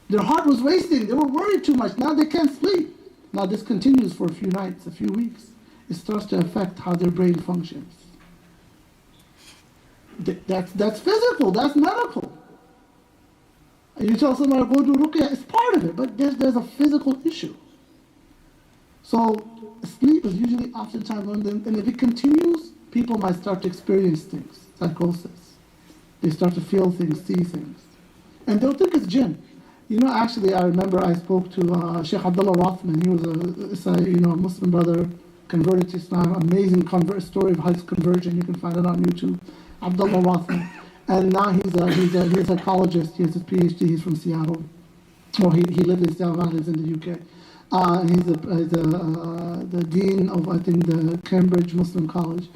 Their heart was racing. They were worried too much. Now they can't sleep. Now this continues for a few nights, a few weeks. It starts to affect how their brain functions. That's physical, that's medical. And you tell somebody, go do ruqya, it's part of it, but there's a physical issue. So sleep is usually oftentimes one of them, and if it continues, people might start to experience things, psychosis. They start to feel things, see things. And they'll think it's jinn. Actually, I remember I spoke to Sheikh Abdullahi Rothman. He was a Muslim brother, converted to Islam. Amazing story of his conversion. You can find it on YouTube. Abdullahi Rothman. And now he's a psychologist. He has his PhD. He's from Seattle. Well, he lived in Seattle. Now lives in the UK. He's the dean of, I think, the Cambridge Muslim College.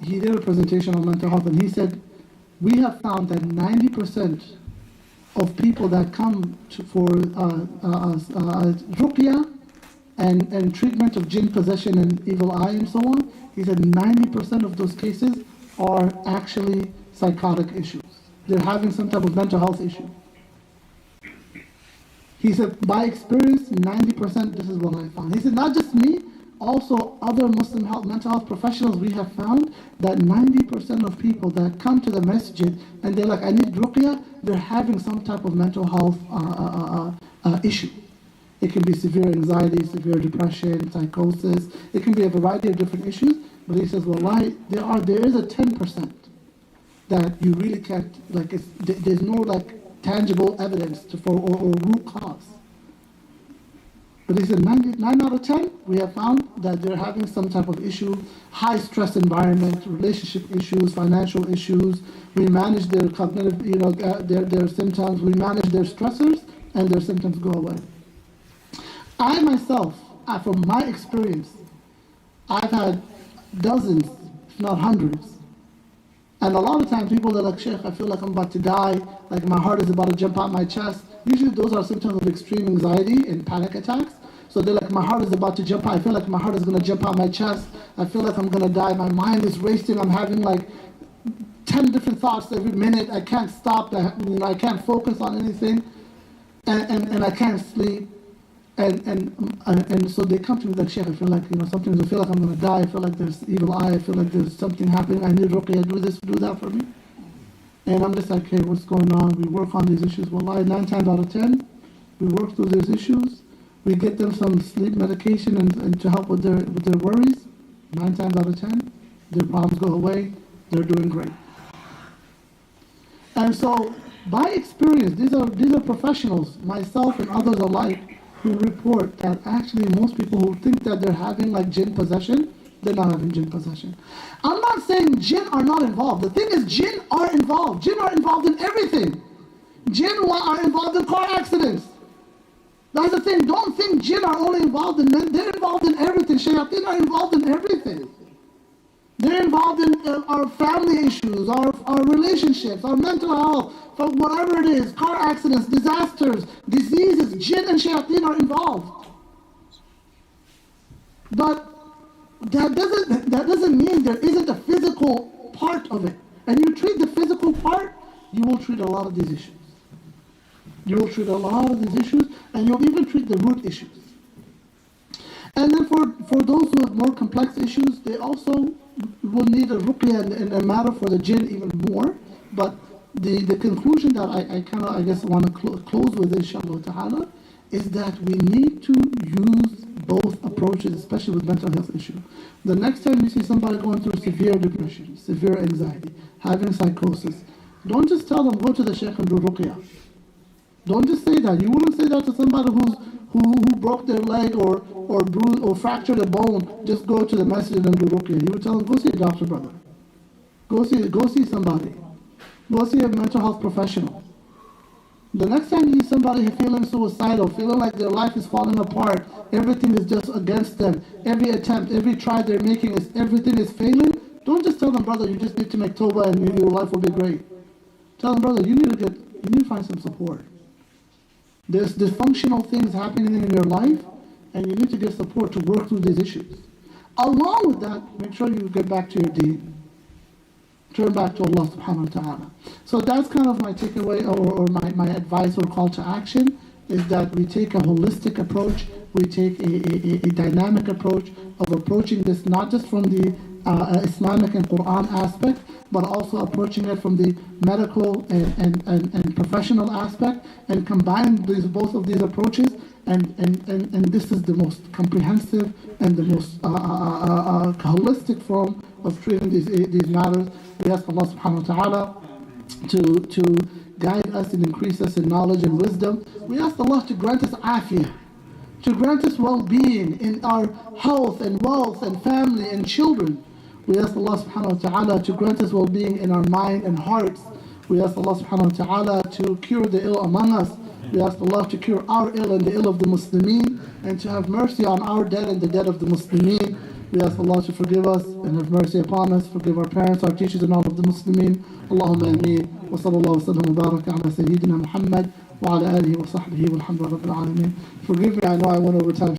He did a presentation on mental health, and he said, we have found that 90% of people that come for ruqya and treatment of jinn possession and evil eye and so on, he said 90% of those cases are actually psychotic issues. They're having some type of mental health issue. He said, by experience, 90%, this is what I found. He said, not just me, also other Muslim mental health professionals, we have found that 90% of people that come to the masjid and they're like, I need ruqya, they're having some type of mental health issue. It can be severe anxiety, severe depression, psychosis. It can be a variety of different issues. But he says, wallahi, there is a 10% that you really can't, there's no tangible evidence or root cause. But he said 9 out of 10, we have found that they're having some type of issue, high stress environment, relationship issues, financial issues. We manage their cognitive, their symptoms. We manage their stressors, and their symptoms go away. I myself, from my experience, I've had dozens, if not hundreds. And a lot of times people are like, Sheikh, I feel like I'm about to die, like my heart is about to jump out my chest. Usually those are symptoms of extreme anxiety and panic attacks. So they're like, my heart is about to jump out. I feel like my heart is going to jump out my chest. I feel like I'm going to die. My mind is racing. I'm having 10 different thoughts every minute. I can't stop. I can't focus on anything. And I can't sleep. And so they come to me like, Sheikh, I feel like, sometimes I feel like I'm going to die. I feel like there's evil eye. I feel like there's something happening. I need ruqya. Do this, do that for me. And I'm just like, hey, what's going on? We work on these issues. Wallahi, 9 times out of 10, we work through these issues. We get them some sleep medication and to help with their worries. 9 times out of 10, their problems go away. They're doing great. And so, by experience, these are professionals, myself and others alike, who report that actually most people who think that they're having jinn possession, they're not having jinn possession. I'm not saying jinn are not involved. The thing is, jinn are involved. Jinn are involved in everything. Jinn are involved in car accidents. That's the thing. Don't think jinn are only involved in men. They're involved in everything. Shayateen are involved in everything. They're involved in our family issues, our relationships, our mental health, whatever it is, car accidents, disasters, diseases. Jinn and shayateen are involved. But that doesn't mean there isn't a physical part of it. And you treat the physical part, you will treat a lot of these issues. You will treat a lot of these issues, and you'll even treat the root issues. And then for those who have more complex issues, they also will need a ruqya and a matter for the jinn even more. But the conclusion that I guess want to close with, inshallah ta'ala, is that we need to use both approaches, especially with mental health issues. The next time you see somebody going through severe depression, severe anxiety, having psychosis, don't just tell them, go to the sheikh and do ruqyah. Don't just say that. You wouldn't say that to somebody who broke their leg or bruised or fractured a bone. Just go to the masjid and do ruqyah. You would tell them, go see a doctor, brother. Go see somebody. Go see a mental health professional. The next time you see somebody feeling suicidal, feeling like their life is falling apart, everything is just against them, every attempt, every try they're making, everything is failing, don't just tell them, brother, you just need to make tawbah and your life will be great. Tell them, brother, you need to find some support. There's dysfunctional things happening in your life, and you need to get support to work through these issues. Along with that, make sure you get back to your deen. Turn back to Allah subhanahu wa ta'ala. So that's kind of my takeaway or my advice or call to action, is that we take a holistic approach, we take a dynamic approach of approaching this not just from the Islamic and Quran aspect, but also approaching it from the medical and professional aspect, and combine both of these approaches, and this is the most comprehensive and the most holistic form of treating these matters. We ask Allah subhanahu wa ta'ala to guide us and increase us in knowledge and wisdom. We ask Allah to grant us afiyah, to grant us well-being in our health and wealth and family and children. We ask Allah subhanahu wa ta'ala to grant us well-being in our mind and hearts. We ask Allah subhanahu wa ta'ala to cure the ill among us. We ask Allah to cure our ill and the ill of the Muslimin, and to have mercy on our dead and the dead of the Muslimin. We ask Allah to forgive us and have mercy upon us, forgive our parents, our teachers, and all of the Muslimin. Allahumma ameen. Wa sallallahu wa sallam wa baraka ala Sayyidina Muhammad wa ala alihi wa sahbihi walhamdulillahi rabbil alameen. Forgive me, I know I went over time.